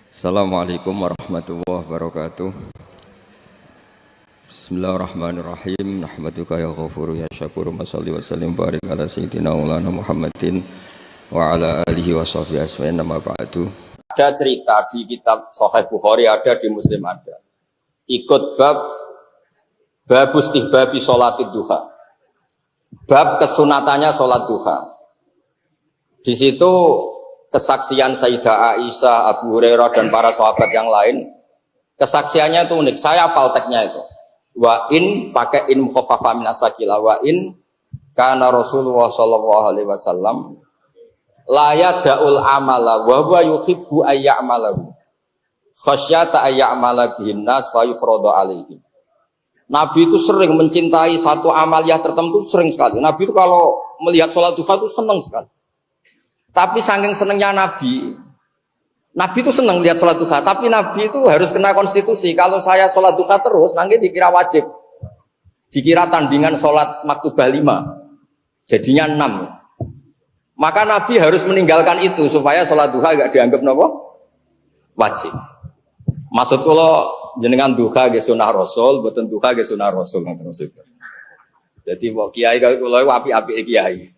Assalamualaikum warahmatullahi wabarakatuh. Bismillahirrahmanirrahim. Nahmaduka ya ghafuru ya syakuru. Mashalli wa sallim barik ala sayyidina maulana Muhammadin wa ala alihi wa sahbihi asma'in. Nama ba'du. Ada cerita di kitab Sahih Bukhari, ada di Muslim ada. Ikut bab istihbabi sholatid duha. Bab kesunatannya sholat duha. Di situ kesaksian Sayyidah Aisyah, Abu Hurairah dan para sahabat yang lain, kesaksiannya itu unik. Saya hafal teksnya itu. Wa in pakai in mukhaffafa min as-sakila wa in kana Rasulullah sallallahu alaihi wasallam la yada'ul amala wa huwa yuhibbu ay ya'malahu khasyata ay ya'mala bihin nas fa yufradu alaihi. Nabi itu sering mencintai satu amaliyah tertentu, sering sekali. Nabi itu kalau melihat sholat duha itu senang sekali. Tapi saking senangnya Nabi itu senang lihat sholat duha. Tapi Nabi itu harus kena konstitusi. Kalau saya sholat duha terus, nanti dikira wajib. Dikira tandingan sholat maktubah 5. Jadinya 6. Maka Nabi harus meninggalkan itu supaya sholat duha gak dianggap nopo wajib. Maksud kalau jenengan duha ke sunnah Rasul, bukan duha ke sunnah Rasul. Jadi mau kiai kalau api-api kiai.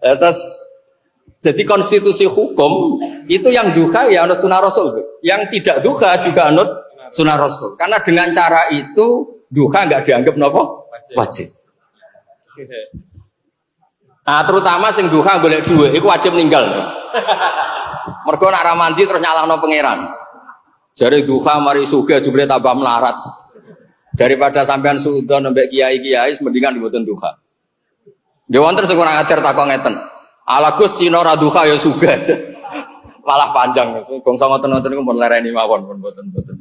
Terus jadi konstitusi hukum itu yang duha ya anut sunnah Rasul, yang tidak duha juga anut sunnah Rasul. Karena dengan cara itu duha nggak dianggap nopo wajib. Nah terutama sing duha golek duit, itu wajib ninggal. Mergo nak ramandi terus nyalahno pangeran. Jare duha mari sugih jebule tambah melarat. Daripada sampean suudon mbek kiai-kiai mendingan mboten duha. Dia wonten sing kurang ajar takon ngeten. Ala Gus Cina ra duha ya sugih. Malah panjang. Bangsa ngoten-ngoten niku pun lereni mawon pun mboten-mboten.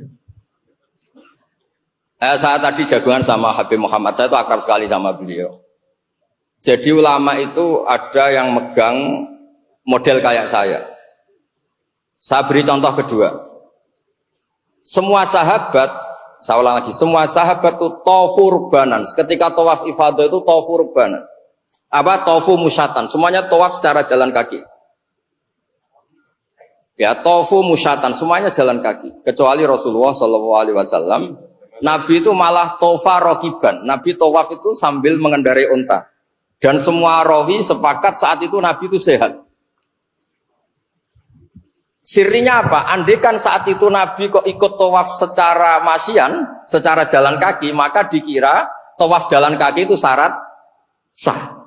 Saya tadi jagoan sama Habib Muhammad, saya itu akrab sekali sama beliau. Jadi ulama itu ada yang megang model kayak saya. Saya beri contoh kedua. Semua sahabat, saya ulang lagi, semua sahabat itu tofu rukbanan. Ketika tawaf ifadah itu tofu rukbanan. Apa tofu musyatan, semuanya tawaf secara jalan kaki. Ya tofu musyatan, semuanya jalan kaki. Kecuali Rasulullah SAW, Nabi itu malah tofa rokiban. Nabi tawaf itu sambil mengendarai unta. Dan semua rawi sepakat saat itu Nabi itu sehat. Sirinya apa? Andaikan saat itu Nabi kok ikut tawaf secara masyian, secara jalan kaki, maka dikira tawaf jalan kaki itu syarat sah.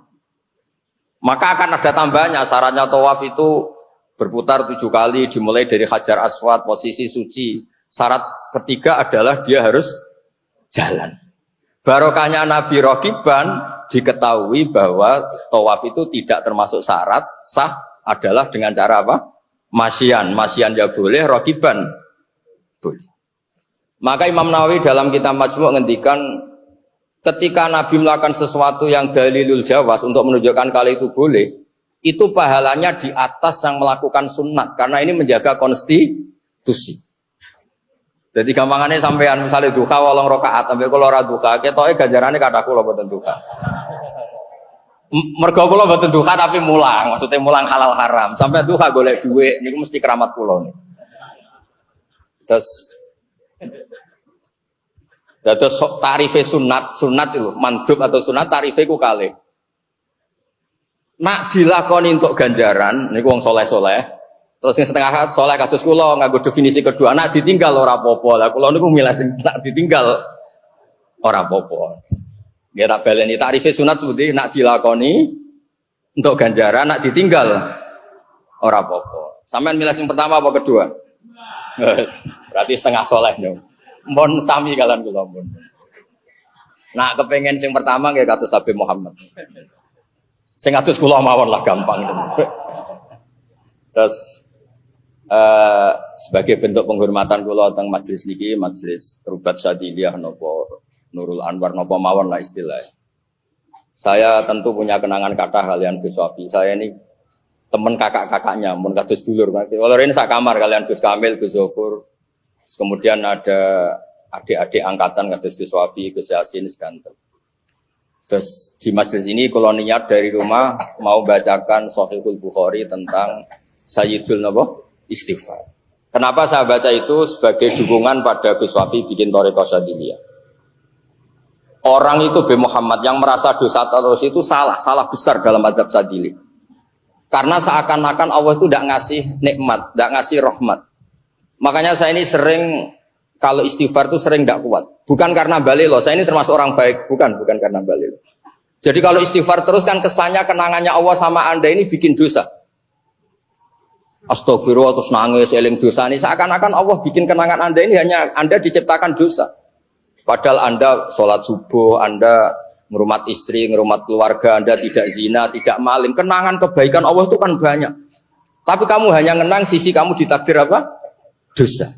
Maka akan ada tambahnya, syaratnya tawaf itu berputar 7 kali, dimulai dari Hajar Aswad, posisi suci. Syarat ketiga adalah dia harus jalan. Barokahnya Nabi Rokiban, diketahui bahwa tawaf itu tidak termasuk syarat, sah adalah dengan cara apa? Masyian ya boleh, Rokiban boleh. Maka Imam Nawawi dalam kitab Majmu' ngendikan, ketika Nabi melakukan sesuatu yang dalilul jawaz untuk menunjukkan kalau itu boleh, itu pahalanya di atas yang melakukan sunat karena ini menjaga konstitusi. Jadi gampangannya sampean misalnya duha 8 rakaat sampai kula ora duha, ketoke ganjarane kathah kula mboten duha. Mergo kula mboten duha tapi mulang, maksudnya mulang halal haram. Sampai duha golek dhuwit niku mesti keramat kula niku. Terus tarife sunat itu mandub atau sunat tarife ku kalih. Nak dilakoni untuk ganjaran niku wong soleh-soleh. Terus yang setengah soleh kados kula nganggo definisi kedua, nak ditinggal ora apa-apa. Lah kula niku milih sing nak ditinggal ora apa-apa. Nggih tak baleni tarife sunat seperti nak dilakoni untuk ganjaran, nak ditinggal ora apa-apa. Sampeyan milih sing pertama apa kedua? Berarti setengah soleh niku. Mohon sami kalian kula pun. Nah, kepengen sing pertama nggih kados Habib Muhammad. Sing kados kula mawon lah gampang. Terus sebagai bentuk penghormatan kula teng majelis niki, majelis Rubat Syadiliyah napa Nurul Anwar napa mawon lah istilahnya. Saya tentu punya kenangan kathah kalian Gus Wafi. Saya ini teman kakak-kakaknya, mun kados dulur. Kalau ini sak kamar kalian Gus Kamil, Gus Zofur. Kemudian ada adik-adik angkatan kados Gus Wafi, Gus Yasin, sedanten. Terus di majelis ini kalau niat dari rumah mau bacakan Shahihul Bukhari tentang Sayyidul Nabi istighfar. Kenapa saya baca itu sebagai dukungan pada Gus Wafi bikin Thariqah Syadziliyah. Orang itu B. Muhammad yang merasa dosa terus itu salah besar dalam adab Syadzili. Karena seakan-akan Allah itu tidak ngasih nikmat, tidak ngasih rahmat. Makanya saya ini sering kalau istighfar itu sering tidak kuat. Bukan karena balilo, saya ini termasuk orang baik, bukan karena balilo. Jadi kalau istighfar terus kan kesannya kenangannya Allah sama Anda ini bikin dosa. Astagfirullah terus nangis eling dosa ini seakan-akan Allah bikin kenangan Anda ini hanya Anda diciptakan dosa. Padahal Anda sholat subuh, Anda ngurmat istri, ngurmat keluarga, Anda tidak zina, tidak maling. Kenangan kebaikan Allah itu kan banyak. Tapi kamu hanya ngenang sisi kamu ditakdir apa? Dosa.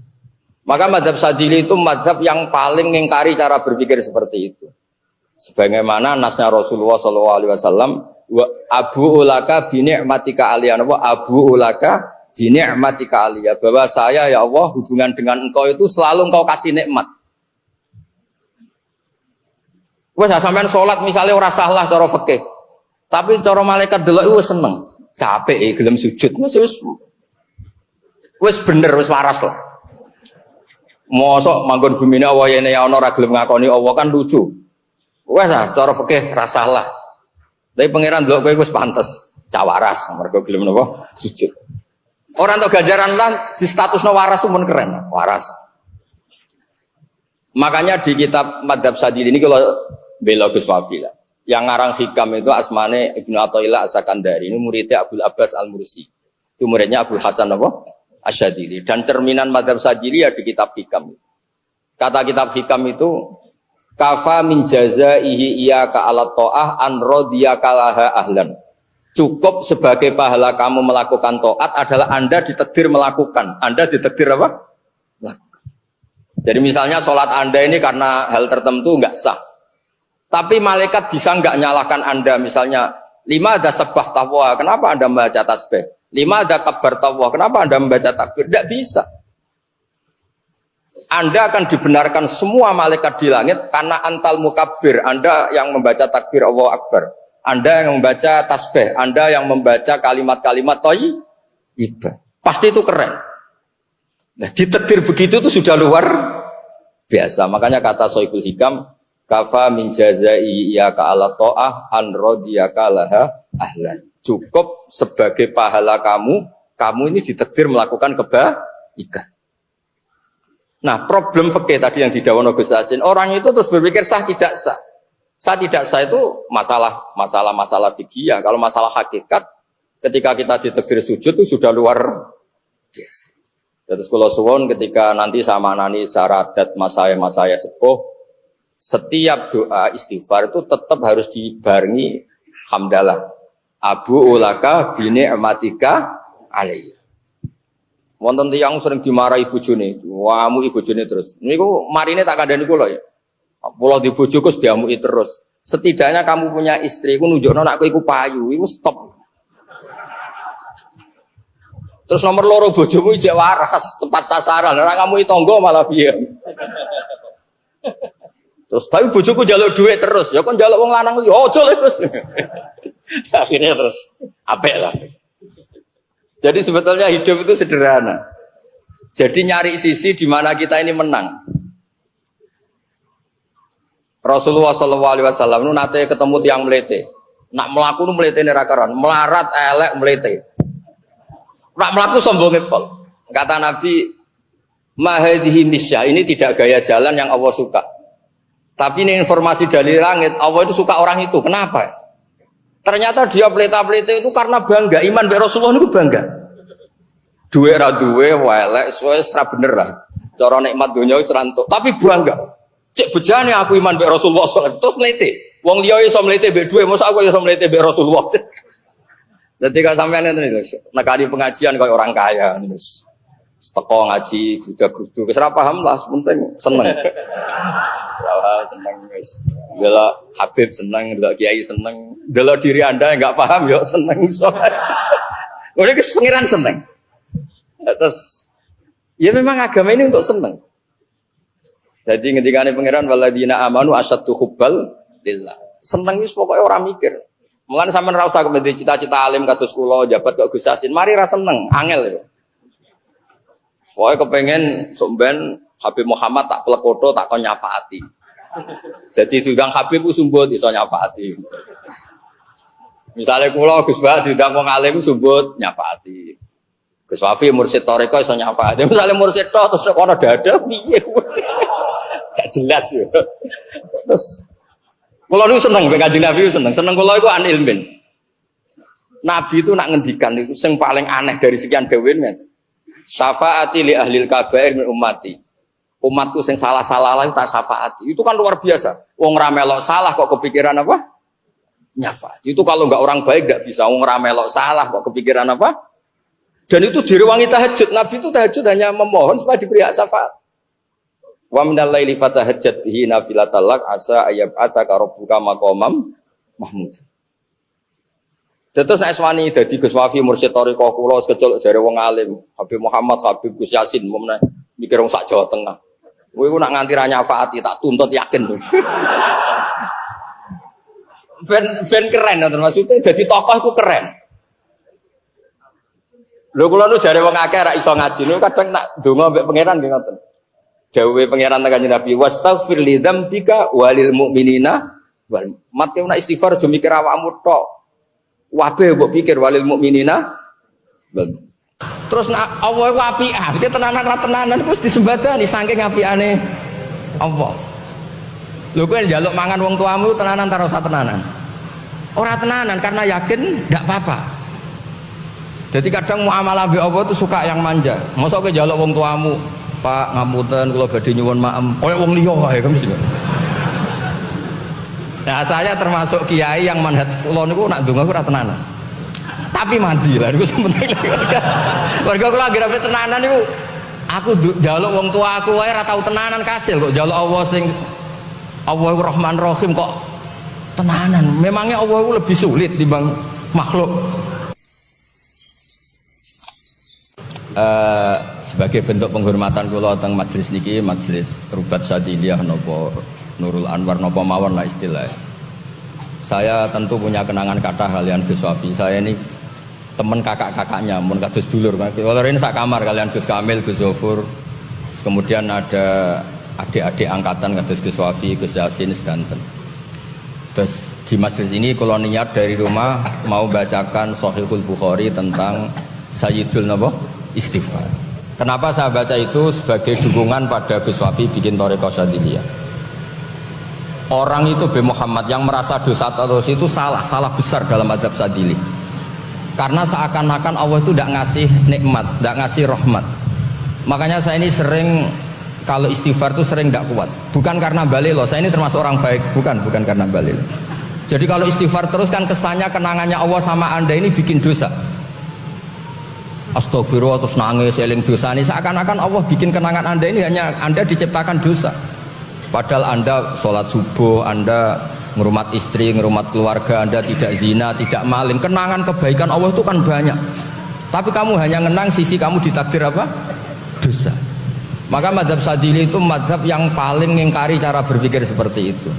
Maka mazhab Syadzili itu mazhab yang paling mengingkari cara berpikir seperti itu. Sebagaimana nasnya Rasulullah SAW, Abu ulaka bini'matika aliyah, Abu ulaka bini'matika aliyah, bahwa saya ya Allah hubungan dengan engkau itu selalu engkau kasih nikmat. Wes sampean salat misalnya ora salah cara fikih. Tapi cara malaikat delok iku seneng. Capek gelem sujud. Wis bener wis waras lah. Mosok manggon bumine Allah yene ana ora gelem ngakoni Allah kan lucu. Wes cara fikih ra salah. Tapi pangeran delok kowe wis pantes. Cawaras mergo gelem napa sujud. Ora entuk ganjaran lan di statusna waras pun keren. Waras. Makanya di kitab Madhab Syadzili ini kalau bela Gus Wafi lah. Yang ngarang hikam itu asmane Ibnu Athaillah As-Sakandari. Ini muridnya Abdul Abbas Al-Mursi. Itu muridnya Abdul Hasan apa? Asy-Syadzili. Dan cerminan Madhab Syadzili ya di kitab hikam. Kata kitab hikam itu kafa min jazaihi iyyaka ala ta'ah an radiyaka laha ahlan. Cukup sebagai pahala kamu melakukan taat adalah Anda ditakdir melakukan. Anda ditakdir apa? Jadi misalnya sholat Anda ini karena hal tertentu enggak sah. Tapi malaikat bisa enggak nyalahkan Anda, misalnya 5 ada sebah taqwa, kenapa Anda membaca tasbih? 5 ada kabar taqwa, kenapa Anda membaca takbir? Tidak bisa. Anda akan dibenarkan semua malaikat di langit karena antal mukabbir, Anda yang membaca takbir Allahu Akbar, Anda yang membaca tasbih, Anda yang membaca kalimat-kalimat thayyibah. Pasti itu keren. Nah, ditakdir begitu itu sudah luar biasa. Makanya kata Shaykhul Hikam, kafa min jazai iyyaka ala ta'ah an radiyaka laha ahlan. Cukup sebagai pahala kamu ini ditakdir melakukan kebaikan. Nah, problem fikih tadi yang didhawuhna Gus Yasin, orang itu terus berpikir sah tidak sah. Sah tidak sah itu masalah fikih. Kalau masalah hakikat, ketika kita ditakdir sujud itu sudah luar biasa. Terus kalau suwon ketika nanti sama nani saradat masaya sepuh, setiap doa istighfar itu tetap harus dibarengi hamdalah. Abu ulaka bini'matika alayya. Wonten tiyang sering dimarahi bojone, wamu ibu bojone terus. Niku marine tak kandhani kula ya. Kula di bojoku diamuki terus. Setidaknya kamu punya istri, ku nunjukno nek kowe iku payu, iku stop. Terus nomor loro bojomu ijek waras, tepat sasaran. Ora kamu tangga malah piye. Terus tapi bojoku njaluk duit terus. Ya kon njaluk wong lanang yo aja terus. Akhirnya terus apik lah. Jadi sebetulnya hidup itu sederhana. Jadi nyari sisi di mana kita ini menang. Rasulullah SAW itu nate ketemu tiang melete. Nak melaku nu melete nerakaran, melarat elek melete. Nak melaku sombongnya pol. Kata Nabi, mahadhihi misya, ini tidak gaya jalan yang Allah suka. Tapi ini informasi dari langit, Allah itu suka orang itu. Kenapa? Ternyata dia pelita-pelita itu karena bangga. Iman be Rasulullah itu bangga. Duwe ra duwe welek wis ra bener lah. Cara nikmat donya wis rantuk, tapi bangga. Cek bejane aku iman be Rasulullah sallallahu alaihi wasallam. Terus mlete. Wong liya iso mlete be duwe, mosok aku iso mlete be Rasulullah. Dadi kok sampeyan ngene lho, nekani pengajian kaya orang kaya terus. Teko ngaji gudak-guduk wis ra paham lah, penting seneng. Seneng wis. Delok Habib seneng, delok Kiai seneng, delok diri Anda yang enggak paham yo seneng soalnya. Ngono iki pengiran seneng. Terus ya memang agama ini untuk seneng. Jadi ngendikane pengiran waladina amanu asyaddu hubbal lillah. Seneng wis pokoke ora mikir. Mulane sampean ra usah kemende cita-cita alim kados kula jabat kok Gus Yasin, mari ra seneng, angel lho. Pokoknya kepengen somben Habib Muhammad tak pelekoto tak kon nyafaati. Jadi diundang Habib ku sumbut iso nyafaati. Misalnya kula Gus Bah diundang wong alim sumbut nyafaati. Gus Wafi mursyid toriko iso nyafaati. Misalnya mursyid tok terus kono dada piye. Gak jelas ya. Terus kula niku seneng mek Kanjeng Nabi seneng kula iku an ilmin. Nabi itu nak ngendikan itu sing paling aneh dari sekian dawuhe. Syafaati li ahlil kabair min ummati. Umatku sing salah-salah lah tak syafaati. Itu kan luar biasa. Wong ra melok salah kok kepikiran apa? Nyafaati. Itu kalau enggak orang baik enggak bisa. Wong ra melok salah kok kepikiran apa? Dan itu direwangi tahajud. Nabi itu tahajud hanya memohon supaya diberi hak syafaat. Wa minal laili fatahajjat bihi nafilatan lak asa ayyab'ataka rabbuka maqamam mahmud. Terus nek swani dadi Gus Wafi mursyid thariqah kula sekecil jare wong alim, Habib Muhammad, Habib Gus Yasin meneh mikir wong sak Jawa Tengah. Kowe ku nak nganti ra nyafaati tak tuntut yakin. Ben keren ngoten maksudnya dadi tokoh iku keren. Lho kula nu jare wong akeh ra iso ngaji niku kadang nak donga mbek pangeran nggih ngoten. Dawuhe pangeran Kanjeng Nabi wastaghfir li dzambika walil mu'minina wal mat nak istighfar aja mikir awakmu tok. Wabe mbok pikir walil mukminina. Terus nak Allah iku apian, iki tenanan ra tenanan wis disembadani saking apiane Allah. Lho kowe njaluk mangan wong tuamu tenanan ta ora tenanan? Ora tenanan karena yakin ndak apa-apa. Jadi kadang muamalah mbek Allah itu suka yang manja. Mosok kowe njaluk wong tuamu, Pak ngapunten kula badhe nyuwun maem, koyo wong liya wae kan mesti. Nah saya termasuk kiai yang manhaj kula niku nak ndonga ora tenanan. Tapi mandi lah niku sementing. Warga kula anggere tenanan niku aku njaluk wong tua aku wae ora tau tenanan kasil kok njaluk Allah sing Allah Rahman Rahim kok tenanan. Memangnya Allah itu lebih sulit dibanding makhluk. Sebagai bentuk penghormatan kula teng majelis niki, majelis Rubat Syadiliyah napa Nurul Anwar napa mawon lah istilah. Saya tentu punya kenangan kata kalian Gus Wafi. Saya ini teman kakak-kakaknya, mun kados dulur. Kalau ini sak kamar kalian Gus Kamil, Gus Zofur. Kemudian ada adik-adik angkatan kados Gus Wafi, Gus Yasin sedanten. Terus di majelis ini kalau niat dari rumah mau bacakan Shahihul Bukhari tentang Sayyidul Nabo Istighfar. Kenapa saya baca itu sebagai dukungan pada Gus Wafi bikin Thariqah Syadiliyah. Orang itu B. Muhammad yang merasa dosa terus itu salah besar dalam adab Sadili. Karena seakan-akan Allah itu tidak ngasih nikmat, tidak ngasih rahmat. Makanya saya ini sering kalau istighfar itu sering tidak kuat. Bukan karena balilo, saya ini termasuk orang baik, bukan karena balilo. Jadi kalau istighfar terus kan kesannya kenangannya Allah sama Anda ini bikin dosa. Astagfirullah terus nangis eling dosa ini seakan-akan Allah bikin kenangan Anda ini hanya Anda diciptakan dosa. Padahal Anda sholat subuh, Anda ngerumat istri, ngerumat keluarga, Anda tidak zina, tidak maling. Kenangan kebaikan Allah itu kan banyak. Tapi kamu hanya ngenang sisi kamu ditakdir apa? Dosa. Maka mazhab Sadili itu mazhab yang paling mengingkari cara berpikir seperti itu.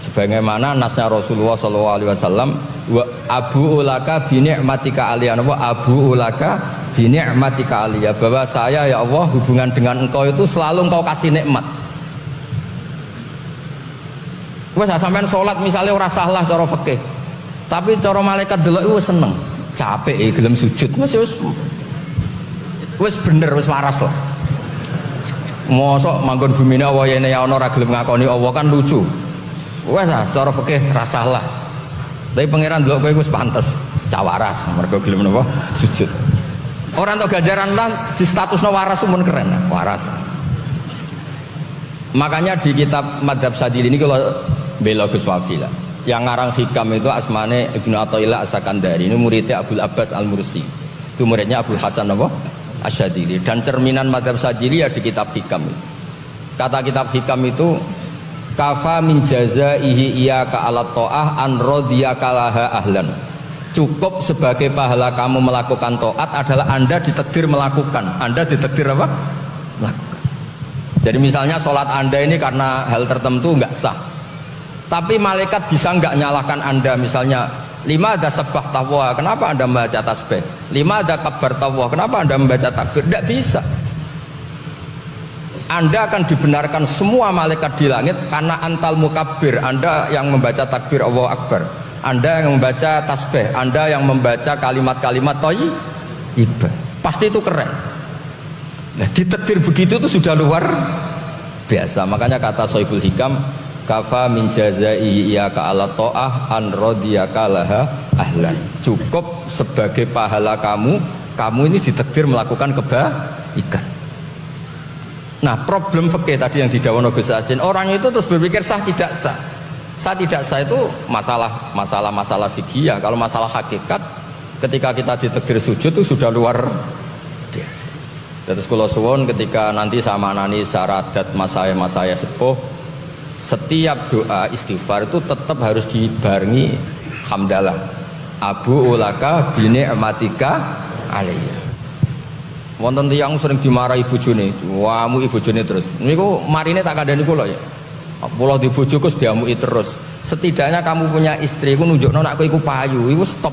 Sebagaimana nasnya Rasulullah SAW, wa abu ulaka bini'matika aliyah, wa abu ulaka bini'matika aliyah, bahwa saya ya Allah hubungan dengan engkau itu selalu engkau kasih nikmat. Wes sampean sholat misalnya ora salah cara fikih. Tapi cara malaikat delok iku seneng. Capek gelem sujud. Wis bener wis waras lah. Mosok manggon bumine Allah yene ya ana ora gelem ngakoni Allah kan lucu. Wes cara fikih ra salah. Tapi pangeran delok kowe wis pantes cawaras mergo gelem napa sujud. Ora entuk ganjaran lan di statusna waras mun keren. Waras. Makanya di kitab Madhab Sadili ini kalau bela Gus Wafi lah. Yang ngarang hikam itu asmane Ibnu Athaillah As-Sakandari, ini muridnya Abdul Abbas Al-Mursi. Itu muridnya Abdul Hasan apa? Asyadili. Dan cerminan Madhab Sadili ya di kitab hikam. Kata kitab hikam itu kafa min jazaihi iyyaka ala ta'ah an radiyaka laha ahlan. Cukup sebagai pahala kamu melakukan taat adalah Anda ditakdir melakukan. Anda ditakdir apa? Lakukan. Jadi misalnya sholat Anda ini karena hal tertentu enggak sah. Tapi malaikat bisa enggak nyalahkan Anda, misalnya 5 ada sebah tawwa, kenapa Anda membaca tasbih? 5 ada kabar tawwa, kenapa Anda membaca takbir? Enggak bisa. Anda akan dibenarkan semua malaikat di langit karena antal mukabbir, Anda yang membaca takbir Allahu Akbar, Anda yang membaca tasbih, Anda yang membaca kalimat-kalimat thayyibah. Pasti itu keren. Nah, ditakdir begitu itu sudah luar biasa. Makanya kata Sohibul Hikam, kafa min jazai iyyaka ala ta'ah an radiyaka laha ahlan. Cukup sebagai pahala kamu ini ditakdir melakukan kebaikan. Nah, problem fikih tadi yang didhawuhna Gus Yasin, orang itu terus berpikir sah tidak sah. Sah tidak sah itu masalah fikih. Kalau masalah hakikat, ketika kita ditakdir sujud itu sudah luar biasa. Terus kula suwun ketika nanti sama nani saradat masaya sepuh, setiap doa istighfar itu tetap harus dibarengi hamdalah. Abu ulaka bi ni'matika alayya. Wonten tiyang sering dimarahi bojone, wamu bojone terus. Niku marine tak kandhani kula ya. Kula di bojoku diamuki terus. Setidaknya kamu punya istri iku nunjukno nek kowe iku payu, iku stop.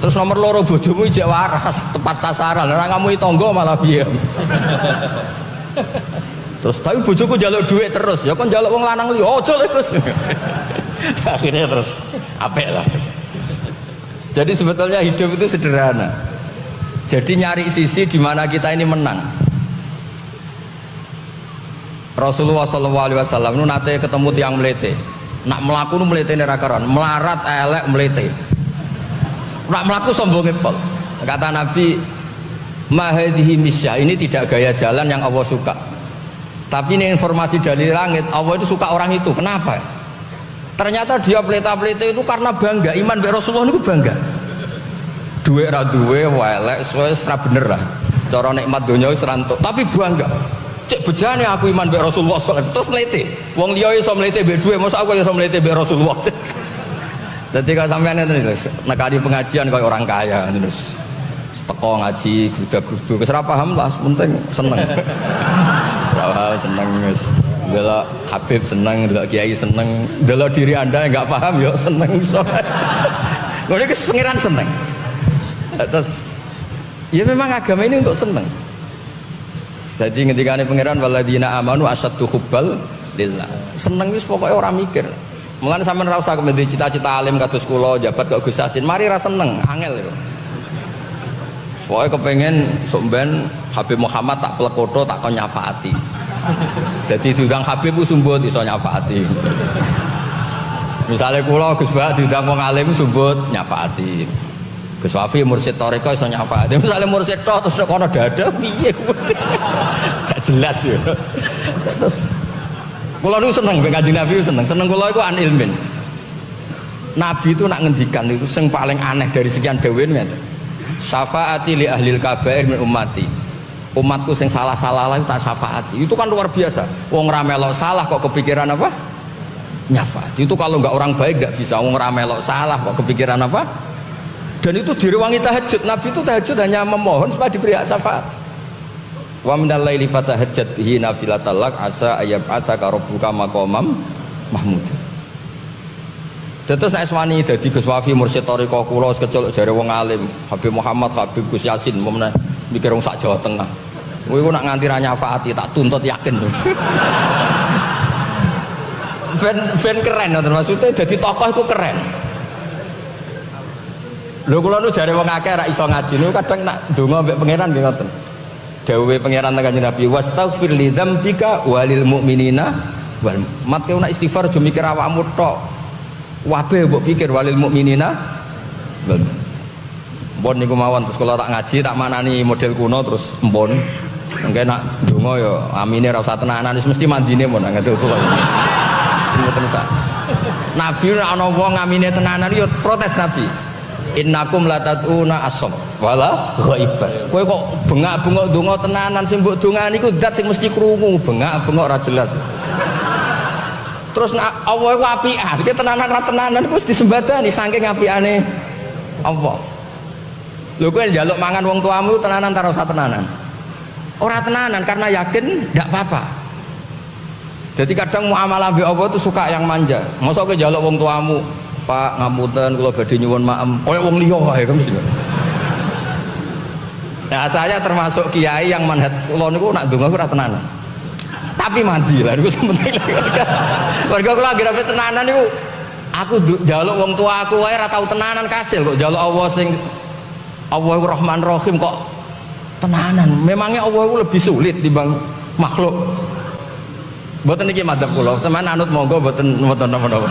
Terus nomor loro bojomu ijek waras, tepat sasaran. Ora ngamuki tangga malah piye. Terus tapi bojoku njaluk dhuwit terus, ya kon njaluk wong lanang liya. Aja lho Gus. Akhirnya terus apik lah. Jadi sebetulnya hidup itu sederhana. Jadi nyari sisi di mana kita ini menang. Rasulullah SAW nu nate ketemu tiang melete. Nak melaku nu melete ora karuan, melarat elek melete. Nak melaku sombong pol. Kata Nabi, mahadhihi misya, ini tidak gaya jalan yang Allah suka. Tapi ini informasi dari langit, Allah itu suka orang itu. Kenapa? Ternyata dia pelita-pelita itu karena bangga, iman be Rasulullah itu bangga. Duwe ra duwe welek wis ra bener lah. Cara nikmat donya wis rantuk, tapi bangga. Cek bejane aku iman be Rasulullah sallallahu alaihi wasallam. Terus mlete. Wong liya iso mlete be duwe, mosok aku iso mlete be Rasulullah. Dadi kalau sampean terus nekani pengajian kaya orang kaya terus teko ngaji gudak-guduk wis ra paham lah, penting seneng. Wah, seneng wis. Delok Habib seneng, delok Kiai seneng, delok diri Anda yang enggak paham ya seneng iso. Ngono iki pengiran seneng. Terus ya memang agama ini untuk seneng. Jadi ketika ini pengiran waladina amanu asyaddu hubbal lillah. Seneng wis pokoknya orang mikir. Mulane sampean ora usah kemudian cita-cita alim kados kula jabat kok Gus Yasin, mari ra seneng, angel lho. Pokoke kepengen sok ben Habib Muhammad tak plekoto tak kon nyafaati. Jadi diundang Habib ku sumbut iso nyafaati. Misalnya kula Gus Ba diundang wong alim sumbut nyafaati. Gus Wafi mursyid toriko iso nyafaati. Misalnya mursyid tok terus kono dada piye. Gak jelas ya. Terus kula niku seneng ben Kanjeng Nabi seneng. Seneng kula iku an ilmin. Nabi itu nak ngendikan itu sing paling aneh dari sekian dawuh ngeten. Syafaati li ahlil kabair min ummati. Umatku sing salah-salah lah tak syafaati. Itu kan luar biasa. Wong ra melok salah kok kepikiran apa? Nyafaati. Itu kalau enggak orang baik enggak bisa. Wong ra melok salah kok kepikiran apa? Dan itu direwangi tahajud. Nabi itu tahajud hanya memohon supaya diberi hak syafaat. Wa minal laili fatahajjat bihi nafilatan lak asa ayyab'ataka rabbuka maqamam mahmud. Terus nek wani dadi Gus Wafi mursyid thariqah kula sekecil jare wong alim, Habib Muhammad, Habib Gus Yasin, momene mikir wong sak Jawa Tengah. Kowe iku nak nganti ra nyafaati tak tuntut yakin. Ben keren ngoten maksudnya dadi tokoh iku keren. Lho kula nu jare wong akeh ra iso ngaji niku kadang nak donga mbek pangeran nggih ngoten. Dawuhe pangeran Kanjeng Nabi wastaghfir li dzambika walil mu'minina wal mat kowe nak istighfar aja mikir awakmu tok. Wabe mbok pikir walil mukminina. Mbon niku mawon terus kalau tak ngaji tak manani model kuno terus mbon. Engke nak donga ya amine ora usah tenanan wis mesti mandine mon ngene kula. Mboten usah. Nabi ora ana wong amine tenanan ya protes Nabi. Innakum lataduna asom wala ghaiban. Kowe kok bengak-bengok donga tenanan sing mbok dongani iku zat sing mesti krungu, bengak-bengok ora jelas. Terus Allah itu apian, kita tenanan terus disembadani saking apiane Allah. Lho kowe njaluk mangan wong tuamu tenanan ta ora usah tenanan? Ora tenanan karena yakin ndak apa-apa. Jadi kadang muamalah mbek Allah itu suka yang manja. Mosok kowe njaluk wong tuamu, Pak ngapunten kula badhe nyuwun maem, koyo wong liya wae kan mesti. Nah, saya termasuk kiai yang manhaj kula niku nak donga ora tenanan. Tapi mandi lah niku sementing. Mergo kula anggere tenanan niku aku njaluk wong tua aku wae ora tau tenanan kasil kok njaluk Allah sing Allahu Rahman Rahim kok tenanan. Memangnya Allah itu lebih sulit dibanding makhluk. Mboten niki madzhab kula, sampeyan anut monggo mboten napa-napa.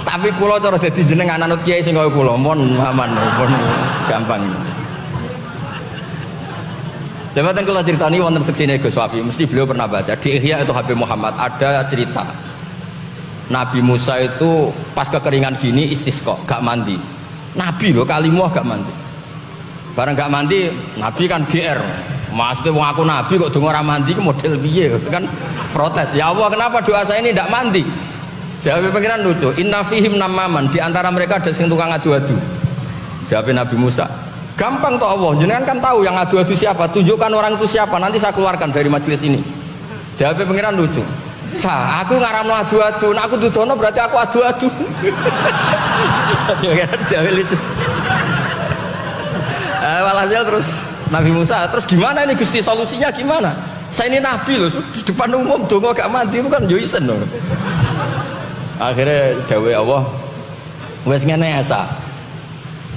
Tapi kula cara dadi jeneng anut kiai sing kaya kula, mon aman, mon gampang. Lewatan kalau ceritani wonten seksine Gus Wafi, mesti beliau pernah baca di Ihya itu Habib Muhammad ada cerita Nabi Musa itu pas kekeringan gini istisqa, gak mandi. Nabi loh kalimuah gak mandi. Bareng gak mandi, Nabi kan GR. Maksudnya wong aku Nabi kok donga ora mandi, model piye kan protes. Ya Allah, kenapa doa saya ini tidak mandi? Jawab pengiran lucu. Inna fihim namaman, di antara mereka ada sing tukang adu-adu. Jawab Nabi Musa, gampang toh Allah, jenengan kan tahu yang adu-adu siapa, tunjukkan orang itu siapa, nanti saya keluarkan dari majelis ini. Jawab pengiran lucu. Sa, aku ngaramno adu-adu, nah aku dudono berarti aku adu-adu. Jawab lucu. Walhasil terus Nabi Musa, terus gimana ini Gusti solusinya gimana? Saya ini Nabi loh, di depan umum dongo gak mandi itu kan joisen loh. Akhirnya dawuh Allah, wes ngene asa.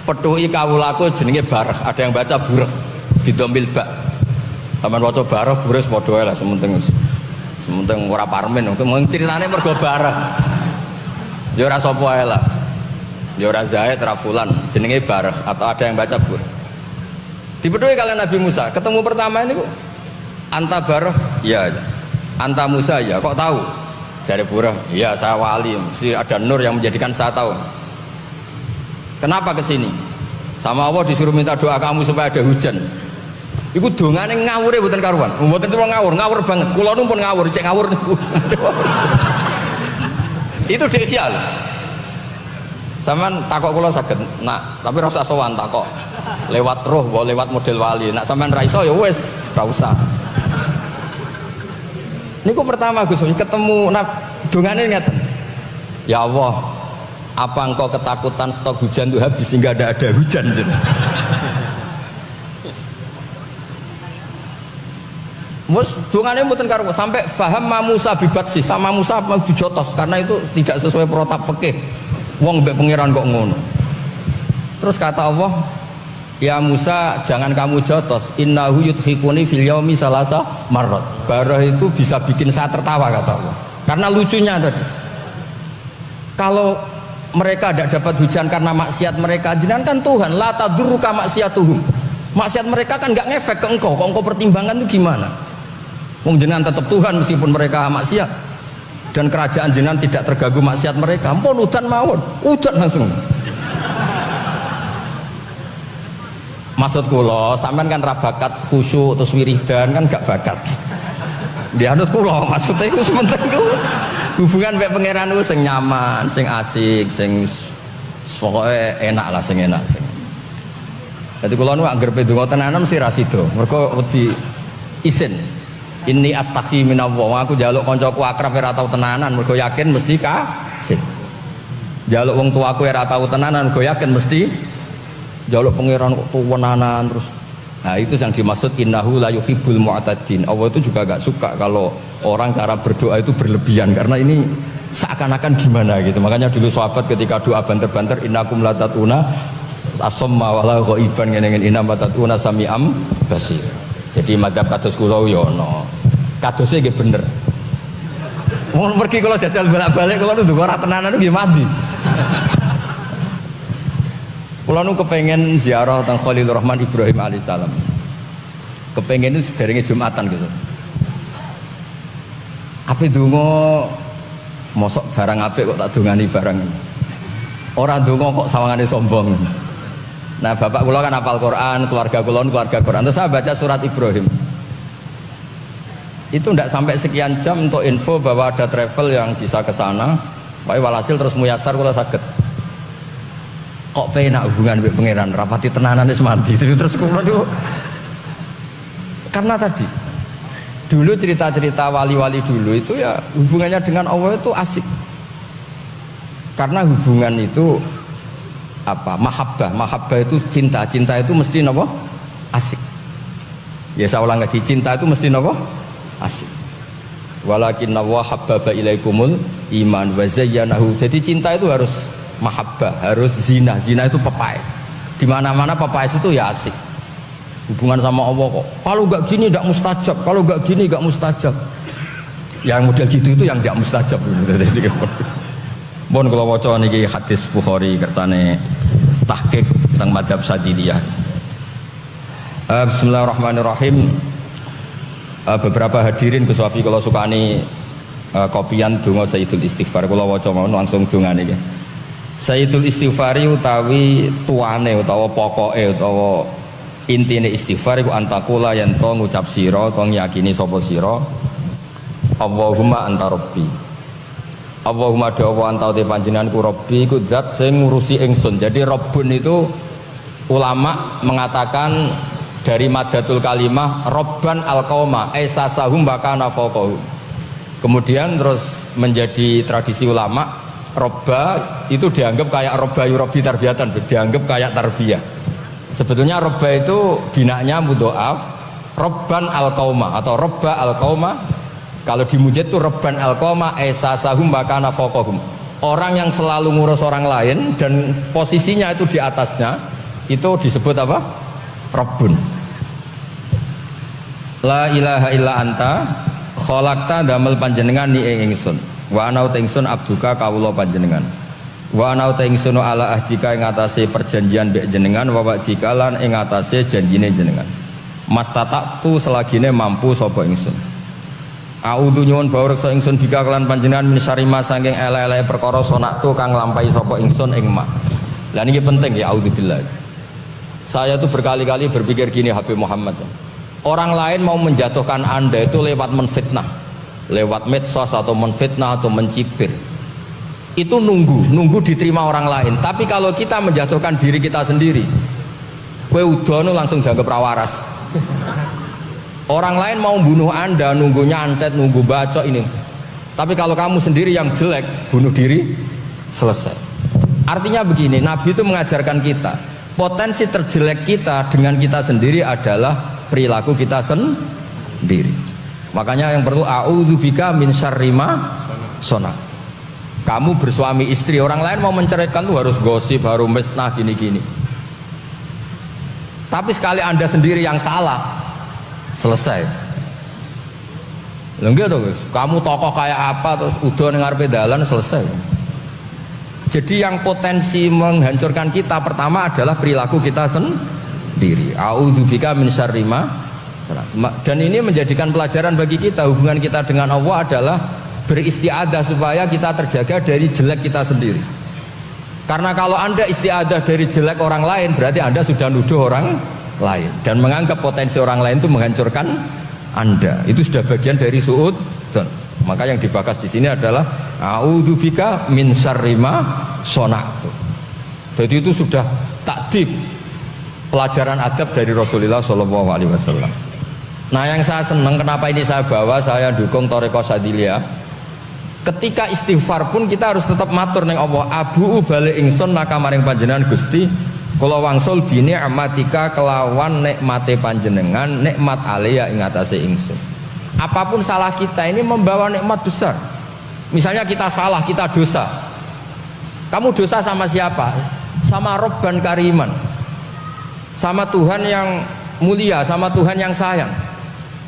Petuki kawulaku jenenge Barah, ada yang baca Burah, bidomil ba. Taman waca Barah, Burah padha wae lah sementing ora parmen, mung critane mergo Barah. Ya ora sapa wae lah. Ya ora Zaid, ora Fulan, jenenge Barah atau ada yang baca Burah. Dipedhoi kalian Nabi Musa, ketemu pertama ini kok anta Barah, ya. Anta Musa, ya. Kok tahu? Jare Burah, iya saya wali, mesti ada nur yang menjadikan saya tahu. Kenapa kesini? Sama Allah disuruh minta doa kamu supaya ada hujan. Iku dongane ngawure mboten karuan. Mboten cuma ngawur banget. Kula nu pun ngawur, cek ngawur niku. Itu dhekial. Sampeyan takok kula saged, nak, tapi ora usah sowan takok. Lewat roh, lewat model wali. Nak sampean ra iso ya wis, ora usah. Niku pertama Gus ketemu dongane ngeten. Ya Allah, apa engkau ketakutan stok hujan itu habis sehingga ada hujan? Mus dongane mboten karo sampai faham Musa bibat sih sama Musa mau dijotos karena itu tidak sesuai protap fikih. Wong mbek pangeran kok ngono. Terus kata Allah, ya Musa jangan kamu jotos, innahu yudhikuni fil yaumi salasa marrat. Barah itu bisa bikin saya tertawa kata Allah. Karena lucunya tadi. Kalau mereka tidak dapat hujan karena maksiat mereka, jenengan kan Tuhan, la tadurruka maksiatuhum. Maksiat mereka kan nggak ngefek ke engkau. Kalau engkau pertimbangkan itu gimana? Wong jenengan tetap Tuhan meskipun mereka maksiat. Dan kerajaan jenengan tidak terganggu maksiat mereka. Ampun udan mawon, udan langsung. Maksud kula, sampean kan ra bakat khusyuk terus wiridan kan gak bakat. Dianut kula maksudnya iku sementing ku hubungan mek pangeran ku sing nyaman, sing asik, sing pokoke enak lah sing enak sing. Dadi kula nu anggere ndonga tenanan mesti ra sida. Mergo wedi isin. Inni astaqi minallah. Aku njaluk kancaku akrab ora tau tenanan, mergo yakin mesti kasih. Njaluk wong tuaku ora tau tenanan, mergo yakin mesti jaluk pangeran kok tuwenanan terus. Nah itu yang dimaksud innahu la yuhibbul mu'tadin. Allah itu juga gak suka kalau orang cara berdoa itu berlebihan karena ini seakan-akan gimana gitu. Makanya dulu sahabat ketika doa banter-banter innakum latatuna asamma wala ghaiban ngene-ngene inna batatuna sami'am basir. Jadi madzhab kados kula yo ono. Kadose nggih bener. Wong pergi kalau jajal bolak-balik kula ndonga ora tenanan nggih mati. Kula nu kepengen ziarah teng Khalilur Rahman Ibrahim alaihissalam. Kepengen itu sederenge Jumatan gitu. Ape donga mosok barang apik kok tak dongani barang. Ora donga kok sawangane sombong. Nah, bapak kula kan hafal Quran, keluarga kula keluarga Quran. Terus saya baca surat Ibrahim. Itu tidak sampai sekian jam untuk info bahwa ada travel yang bisa ke sana. Pak walhasil terus muyasar kula saged. Kok penak hubungan mbek pangeran rapati tenanane semanti terus kula niku karena tadi dulu cerita-cerita wali-wali dulu itu ya hubungannya dengan Allah itu asik karena hubungan itu apa mahabbah itu cinta itu mesti apa asik. Ya saya ulang lagi, cinta itu mesti nopo? Asik. Walakinna wa habbaba ilaikumul iman wa zayyanahu. Jadi cinta itu harus mahabbah, harus zina. Zina itu pepais. Di mana-mana pepais itu ya asik. Hubungan sama Allah kok. Kalau enggak gini enggak mustajab, kalau enggak gini enggak mustajab. Yang model gitu itu yang enggak mustajab. Bon kula waca niki hadis Bukhari kersane tahqiq tentang madzhab Sadiliyah. Bismillahirrahmanirrahim. Beberapa hadirin Gus Wafi kalau sukani kopian donga Sayyidul Istighfar kula waca mawon langsung dongane iki. Sayyidul Istighfari utawi tuane utawa pokoke utawa intine istighfar iku antakula yen to ngucap sira to yakini sapa sira Allahumma anta rabbi. Allahumma dawa anta te panjenenganku rabbi iku zat sing ngurusi ingsun. Jadi Rabbun itu ulama mengatakan dari madatul kalimah Robban al-qauma aisasahum bakana fawqahu. Kemudian terus menjadi tradisi ulama Robba itu dianggap kayak Robba yurabbi tarbiyatan, dianggap kayak tarbiyah. Sebetulnya Robba itu binaknya mudhoaf Robban al-qauma atau Robba al-qauma. Kalau di mujid itu Robban al-qauma aisasahum bakana fawqahum. Orang yang selalu ngurus orang lain dan posisinya itu di atasnya itu disebut apa? Rabbun. La ilaha illa anta khalaqta damel panjenengan ni ingsun wa ana ingsun abduka kawula panjenengan wa ana ingsun ala ahdika ing atase perjanjian mbek jenengan wa wa'dika lan ing atase janjine jenengan mastata'tu selagine mampu sapa ingsun a'udzu nyuwun bawreksa ingsun bika kelan panjenengan min syarri ma saking elek-eleke perkara sonaktu kang lampahi sapa ingsun ing ma. Lah niki penting ya auzubillah. Saya tuh berkali-kali berpikir gini Habib Muhammad. Orang lain mau menjatuhkan Anda itu lewat menfitnah, lewat medsos atau menfitnah atau mencibir. Itu nunggu diterima orang lain. Tapi kalau kita menjatuhkan diri kita sendiri, kowe udono langsung dianggap rawaras. Orang lain mau bunuh Anda, nunggu nyantet, nunggu bacok ini. Tapi kalau kamu sendiri yang jelek, bunuh diri, selesai. Artinya begini, Nabi itu mengajarkan kita, potensi terjelek kita dengan kita sendiri adalah perilaku kita sendiri. Makanya yang perlu a'udzubika min syarri ma sona. Kamu bersuami istri, orang lain mau menceraikan tuh harus gosip, harus mesnah gini-gini. Tapi sekali Anda sendiri yang salah, selesai. Lho gitu, kamu tokoh kayak apa terus udah ngarepe dalan selesai. Jadi yang potensi menghancurkan kita pertama adalah perilaku kita sendiri. A'udzubika min syarri ma. Dan ini menjadikan pelajaran bagi kita. Hubungan kita dengan Allah adalah beristiadah supaya kita terjaga dari jelek kita sendiri. Karena kalau Anda istiadah dari jelek orang lain, berarti Anda sudah nuduh orang lain dan menganggap potensi orang lain itu menghancurkan Anda. Itu sudah bagian dari suudzon. Maka yang dibahas di sini adalah a'udzubika min syarri ma sona'tu. Jadi itu sudah takdib pelajaran adab dari Rasulullah SAW. Nah yang saya senang kenapa ini saya bawa, saya dukung Thariqah Sadiliyah. Ketika istighfar pun kita harus tetap matur ning Allah. Abu balik ingsun nakamaring panjenengan Gusti kula wangsul bini amatika kelawan nikmate panjenengan nikmat alaiya ing atase ingsun. Apapun salah kita ini membawa nikmat besar. Misalnya kita salah, kita dosa. Kamu dosa sama siapa? Sama Robban Kariman, sama Tuhan yang mulia, sama Tuhan yang sayang.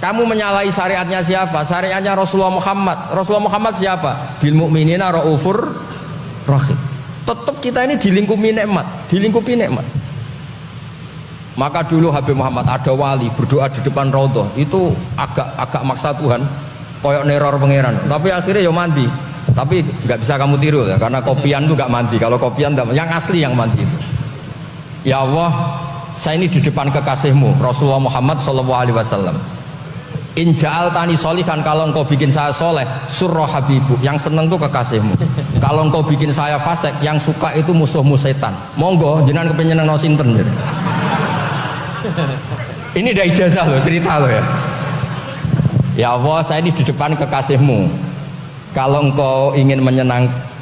Kamu menyalahi syariatnya siapa? Syariatnya Rasulullah Muhammad. Rasulullah Muhammad siapa? Bil mu'minina raufur rahim. Tetap kita ini dilingkupi nikmat. Maka dulu Habib Muhammad ada wali berdoa di depan raudhah itu agak maksa Tuhan, koyok neror pangeran. Tapi akhirnya ya mandi. Tapi nggak bisa kamu tiru ya, karena kopian itu nggak mandi. Kalau kopian yang asli yang mandi itu. Ya Allah, saya ini di depan kekasihmu Rasulullah Muhammad SAW. In ja'altani sholihan, kalau engkau bikin saya soleh, surra habibu, yang seneng tuh kekasihmu. Kalau engkau bikin saya fasik, yang suka itu musuhmu setan. Monggo jenengan kepengin nang sinten jadi. Ini udah ijazah loh, cerita loh ya. Ya Allah, saya ini di depan kekasihmu. Kalau engkau ingin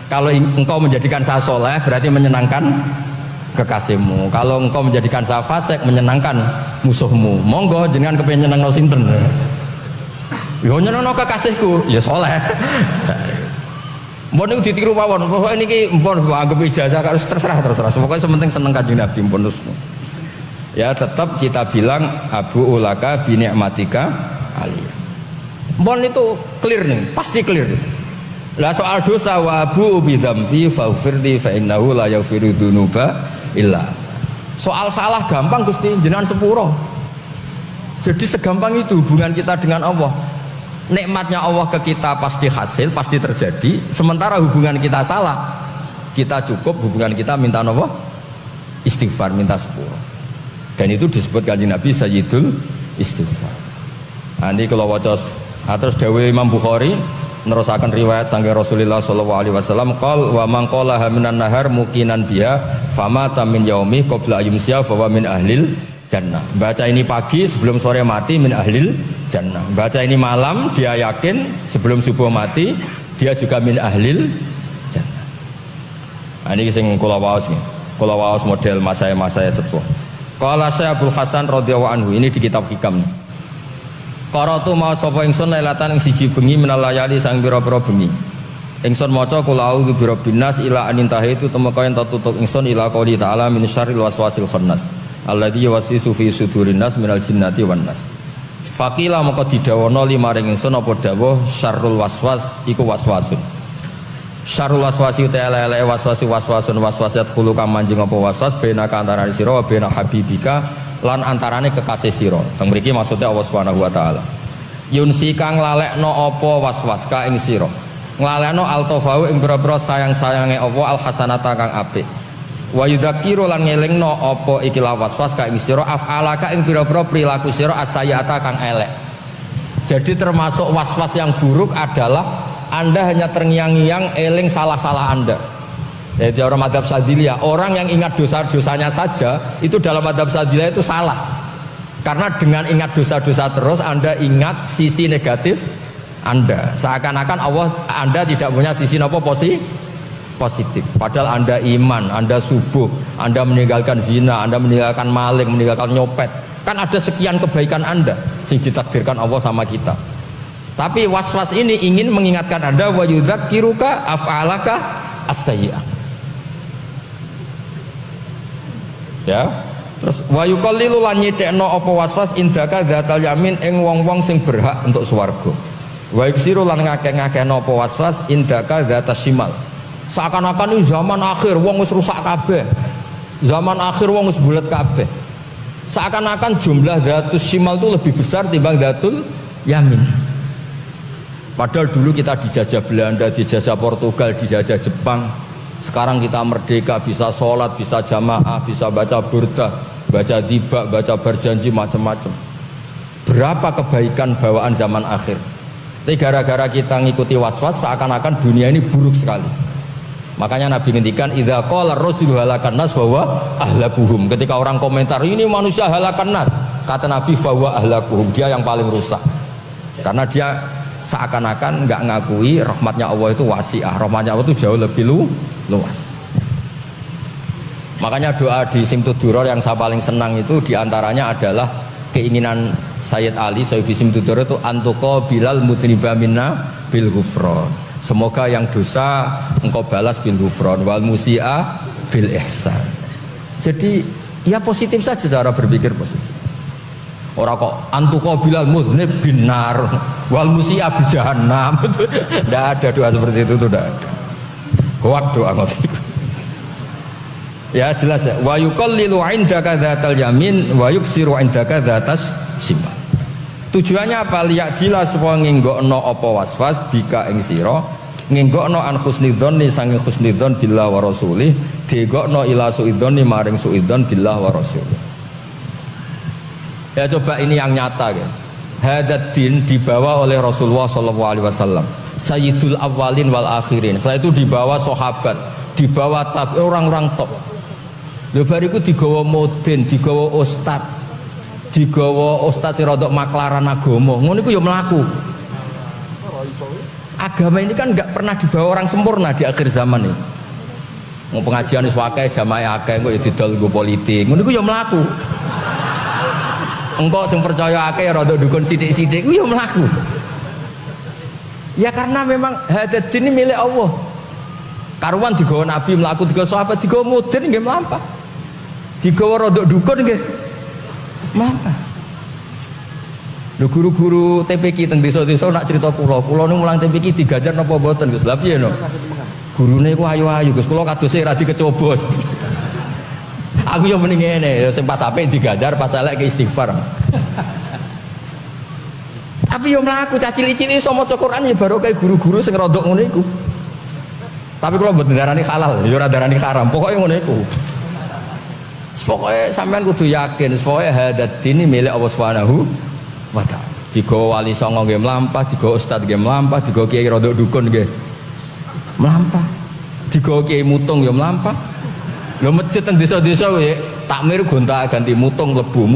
kalau engkau menjadikan saya soleh, berarti menyenangkan kekasihmu. Kalau engkau menjadikan saya fasik, menyenangkan musuhmu, monggo jenengan kepengen nyenengno sinten. Yo nyenengno kekasihku, ya soleh. Mbon niku ditiru mawon. Pokoke niki mbon anggap ijazah harus terserah. Pokoknya sementing seneng Kanjeng Nabi mbon. Ya tetap kita bilang abu ulaka bi ni'matika aliyah. Mbon itu clear nih, pasti clear. Lah soal dosa wa abu bi dzambi faghfirli fa innahu la yaghfiru dzunuba illa. Soal salah gampang Gusti, jenengan sepuro. Jadi segampang itu hubungan kita dengan Allah. Nikmatnya Allah ke kita pasti hasil, pasti terjadi. Sementara hubungan kita salah, kita cukup hubungan kita minta apa? Istighfar, minta sepuro. Dan itu disebut Kanjeng Nabi Sayyidul Istighfar. Nanti kalau wacos terus dawuh Imam Bukhari nerusaken riwayat saking Rasulullah sallallahu alaihi wasallam qol wa man qalaha minan nahar muqinan biha famata min yaumi qabla yumsiya fa min ahlil jannah. Baca ini pagi sebelum sore mati min ahlil jannah. Baca ini malam dia yakin sebelum subuh mati dia juga min ahlil jannah. Nah, ini sing kula waos nggih. Kula waos model masaya sepuh. Qala Syekh Abdul Hasan radhiyallahu anhu, ini di kitab Hikam. Qara'tu ma sapa ingsun lailatan ing siji bengi minal layali sang pira-pira bengi. Ingsun maca qul a'udzu birabbin nas ila anintahi itu temeka yen tutuk ingsun ila qouli ta'ala min syarril waswasil khannas alladzi yuwaswisu fi sudurin nas minal jinnati wan nas. Faqila maka didawono limaring ingsun apa dawuh syarrul waswas iku waswasun. Syarrul waswasi ta'ala waswasun waswasat khulu kang manjing apa waswas bena antarané sira wa bena habibika lan antarane kekasih sira. Teng mriki maksudnya Allah Subhanahu wa taala. Yunsi kang lalekno apa waswas ka ing sira. Nglalekno altofau ing pira-pira sayang-sayange apa alhasanata kang apik. Wa yudzakiru lan ngelingno apa iki waswas ka ing sira af'alaka ing pira-pira perilaku sira asayata kang elek. Jadi termasuk waswas yang buruk adalah Anda hanya terngiang-ngiang eling salah-salah Anda. Jadi orang madhab Sadiliyah, orang yang ingat dosa-dosanya saja itu dalam madhab Sadiliyah itu salah. Karena dengan ingat dosa-dosa terus Anda ingat sisi negatif Anda. Seakan-akan Anda tidak punya sisi apa positif. Padahal Anda iman, Anda subuh, Anda meninggalkan zina, Anda meninggalkan maling, meninggalkan nyopet. Kan ada sekian kebaikan Anda yang ditakdirkan Allah sama kita. Tapi waswas ini ingin mengingatkan Anda wa yudzakiruka af'alaka as-sayyi'ah. Ya. Terus wa yuqallilu lan nyithikno apa waswas indaka dzatal yamin ing wong-wong sing berhak untuk swarga. Wa yuksiru lan ngakeh-ngakehno apa waswas indaka dzatas shimal. Seakan-akan ini zaman akhir wong wis rusak kabeh. Zaman akhir wong wis bulet kabeh. Seakan-akan jumlah dzatus shimal itu lebih besar timbang dzatul yamin. Padahal dulu kita dijajah Belanda, dijajah Portugal, dijajah Jepang. Sekarang kita merdeka, bisa sholat, bisa jamaah, bisa baca burda, baca tiba, baca berjanji, macam-macam. Berapa kebaikan bawaan zaman akhir. Tapi gara-gara kita ngikuti waswas, seakan-akan dunia ini buruk sekali. Makanya Nabi ngendikan, idza qala ar-rajulu halakan nas bahwa ahlakuhum. Ketika orang komentar, ini manusia halakan nas, kata Nabi bahwa ahlakuhum, dia yang paling rusak. Karena dia seakan-akan nggak ngakui rahmatnya Allah itu wasi'ah, rahmatnya Allah itu jauh lebih luas. Makanya doa di Simtud-Duror yang saya paling senang itu diantaranya adalah keinginan Sayyid Ali Sayyid Simtud-Duror itu antuqa bilal mudniba minna bil ghufran. Semoga yang dosa engkau balas bil ghufran wal musi'a bil ihsan. Jadi ya positif saja cara berpikir positif. Orang kok antuqa bilal mudnib binar wal musi'a bi jahannam. Tidak ada doa seperti itu, tidak ada. Kuat doa ngoten. Ya jelas ya. Wa yuqallilu 'indaka dzatal yamin wa yuksiru 'indaka dzatas shimal. Tujuannya apa? Liyadila supaya nginggokno apa waswas bika ing sira, nginggokno an husnidzonni sange husnidzon billah wa rasulih, digokno ila suidzonni maring suidzon billah wa rasulih. Ya coba ini yang nyata ya. Hadad din dibawa oleh Rasulullah SAW, Sayyidul Awwalin wal Akhirin. Setelah itu dibawa sahabat, dibawa orang-orang top. Lha bariku digawa mudin, digawa ustad, digawa ustad sing rodok maklaran agama. Ngono iku ya mlaku. Agama ini kan enggak pernah dibawa orang sempurna di akhir zaman ini. Mau pengajian wis akeh, jamaah akeh, kok ya didol nggo politik. Ngono iku ya mlaku. Engkau sing percaya akeh rada dukun sithik-sithik ku ya mlaku. Ya karena memang hadat ini milik Allah. Karuan digawa Nabi mlaku, digawa sahabat, digawa modern nggih mlampah. Digawa rada dukun nggih mlampah. Lho guru-guru TPQ teng desa-desa nak cerita kula niku mulang TPQ digajar napa mboten Gus? Lah piye no? Gurune ku ayu-ayu Gus, kula kadose ra dicoba. Aku yo mending ngene, sing pas apik digajar, pas elek ke istighfar. Tapi yo mlaku cah cilik-cilik iso maca Quran ya baru kayak guru-guru sing rodok ngono iku. Tapi kalau mboten darani halal, yo ora darani haram, pokoke ngono iku. Pokoke sampean kudu yakin, pokoke hadat ini milik Allah Subhanahu wa taala. Digawa wali songo nggih mlampah, digawa ustaz nggih mlampah, digawa kiai rodok dukun nggih mlampah. Digawa kiai mutung ya mlampah. Lho masjid teng desa-desa wae takmir gonta-ganti mutung mlebu.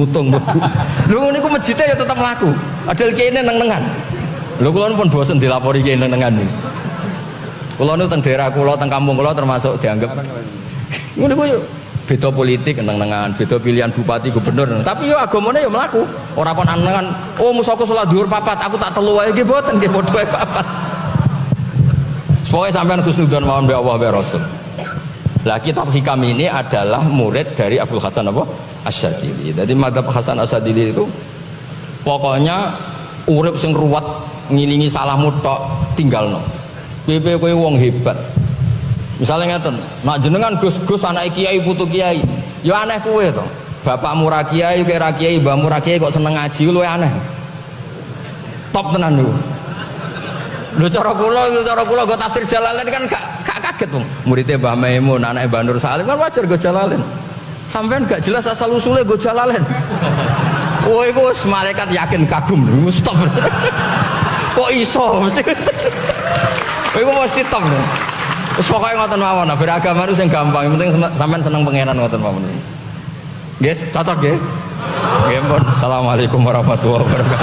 Lho niku masjidnya ya tetep laku. Padahal kiai neng-nengan. Lho kula pun bosen dilapori kiai neng-nengan niku. Kula niku teng daerah kula, teng kampung kula termasuk dianggap ngono niku yo beda politik neng-nengan, beda pilihan bupati gubernur. Tapi yo agamane yo mlaku. Ora kon neng-nengan, oh musaku salat dhuwur papat, aku tak telu wae nggih mboten nggih padha wae papat. Pokoke sampean husnudzon mawon mbek Allah mbek Rasul. Lah kitab hikam ini adalah murid dari Abdul Hasan apa? Asyadili. Jadi madzhab Hasan Asyadili itu pokoknya urip sing ruwet ngilingi salahmu tok tinggalno. Kowe wong hebat. Misalnya ngeten, nak jenengan Gus anak kiai putu kiai, ya aneh kowe to. Bapakmu ra kiai, kowe ra kiai, mbahmu ra kiai kok seneng ngaji luwih aneh. Top tenan niku. Lho cara kula go tafsir Jalalain kan gak kaget wong. Muridnya Mbah Maimun, anake Mbah Nur Salim kan wajar go Jalalain. Sampean gak jelas asal usule go Jalalain. Oh iku malaikat yakin kagum lho, stop. Kok iso mesti. Iku mesti top. Wis pokoke ngoten mawon, beragama itu sing gampang, yang penting sampean seneng pangeran ngoten mawon. Guys, cocok nggih? Nggih, pun. Assalamualaikum warahmatullahi wabarakatuh.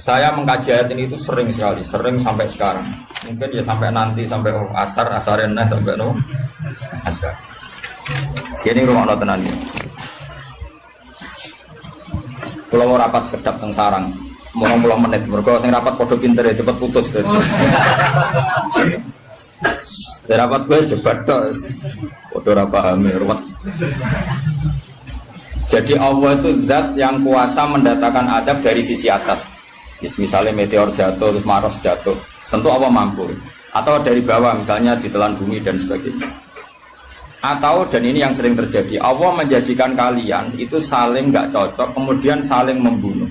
Saya mengkaji ayat ini itu sering sekali, sering sampai sekarang. Mungkin ya sampai nanti, sampai asarin sampai asar. Ini rumah Allah tenan. Kalau mau rapat sekedap teng sarang, mau 10 menit. Mereka sing rapat podo pinter ya cepet putus. Rapat gue cepat dos. Podo ra paham ruwet. Jadi Allah itu zat yang kuasa mendatangkan adab dari sisi atas. Misalnya meteor jatuh, terus Mars jatuh, tentu Allah mampu. Atau dari bawah, misalnya ditelan bumi dan sebagainya. Atau, dan ini yang sering terjadi, Allah menjadikan kalian itu saling nggak cocok, kemudian saling membunuh.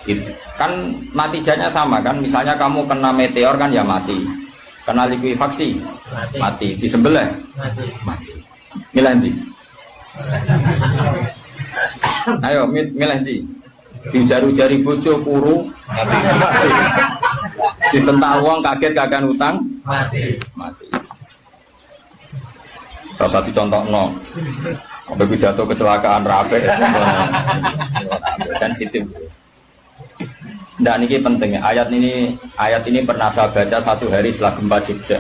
Itu. Kan natijanya sama kan, misalnya kamu kena meteor kan ya mati, kena likuifaksi mati, disembelih mati. Milih ndi? Ayo milih ndi? Dijaru-jari bojo kuru mati. Disentak wong kaget kagak utang mati. Rasa dicontohno. Sampai pidato kecelakaan rapi sensitif. Nah ini penting. Ayat ini pernah saya baca satu hari setelah gempa Jogja.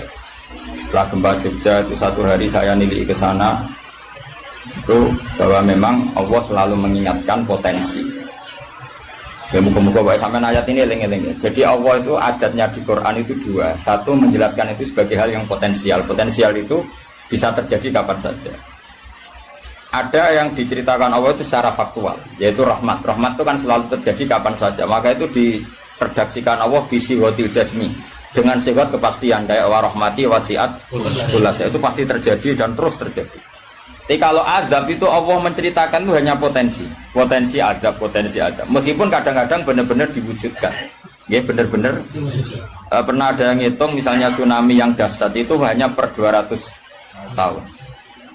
Setelah gempa Jogja itu satu hari saya nilai ke sana. Itu bahwa memang Allah selalu mengingatkan potensi. Ya muka-muka baik sampai ayat ini eling-eling. Jadi Allah itu adatnya di Quran itu dua. Satu menjelaskan itu sebagai hal yang potensial. Potensial itu bisa terjadi kapan saja. Ada yang diceritakan Allah itu secara faktual, yaitu rahmat. Rahmat itu kan selalu terjadi kapan saja. Maka itu diredaksikan Allah bisiwatil jasmi, dengan sifat kepastian kayak warahmati wasiat kulas. Itu pasti terjadi dan terus terjadi. Tapi kalau adab itu Allah menceritakan itu hanya potensi adab. Meskipun kadang-kadang benar-benar diwujudkan. Ya benar-benar pernah ada yang ngitung misalnya tsunami yang dahsyat itu hanya per 200 tahun.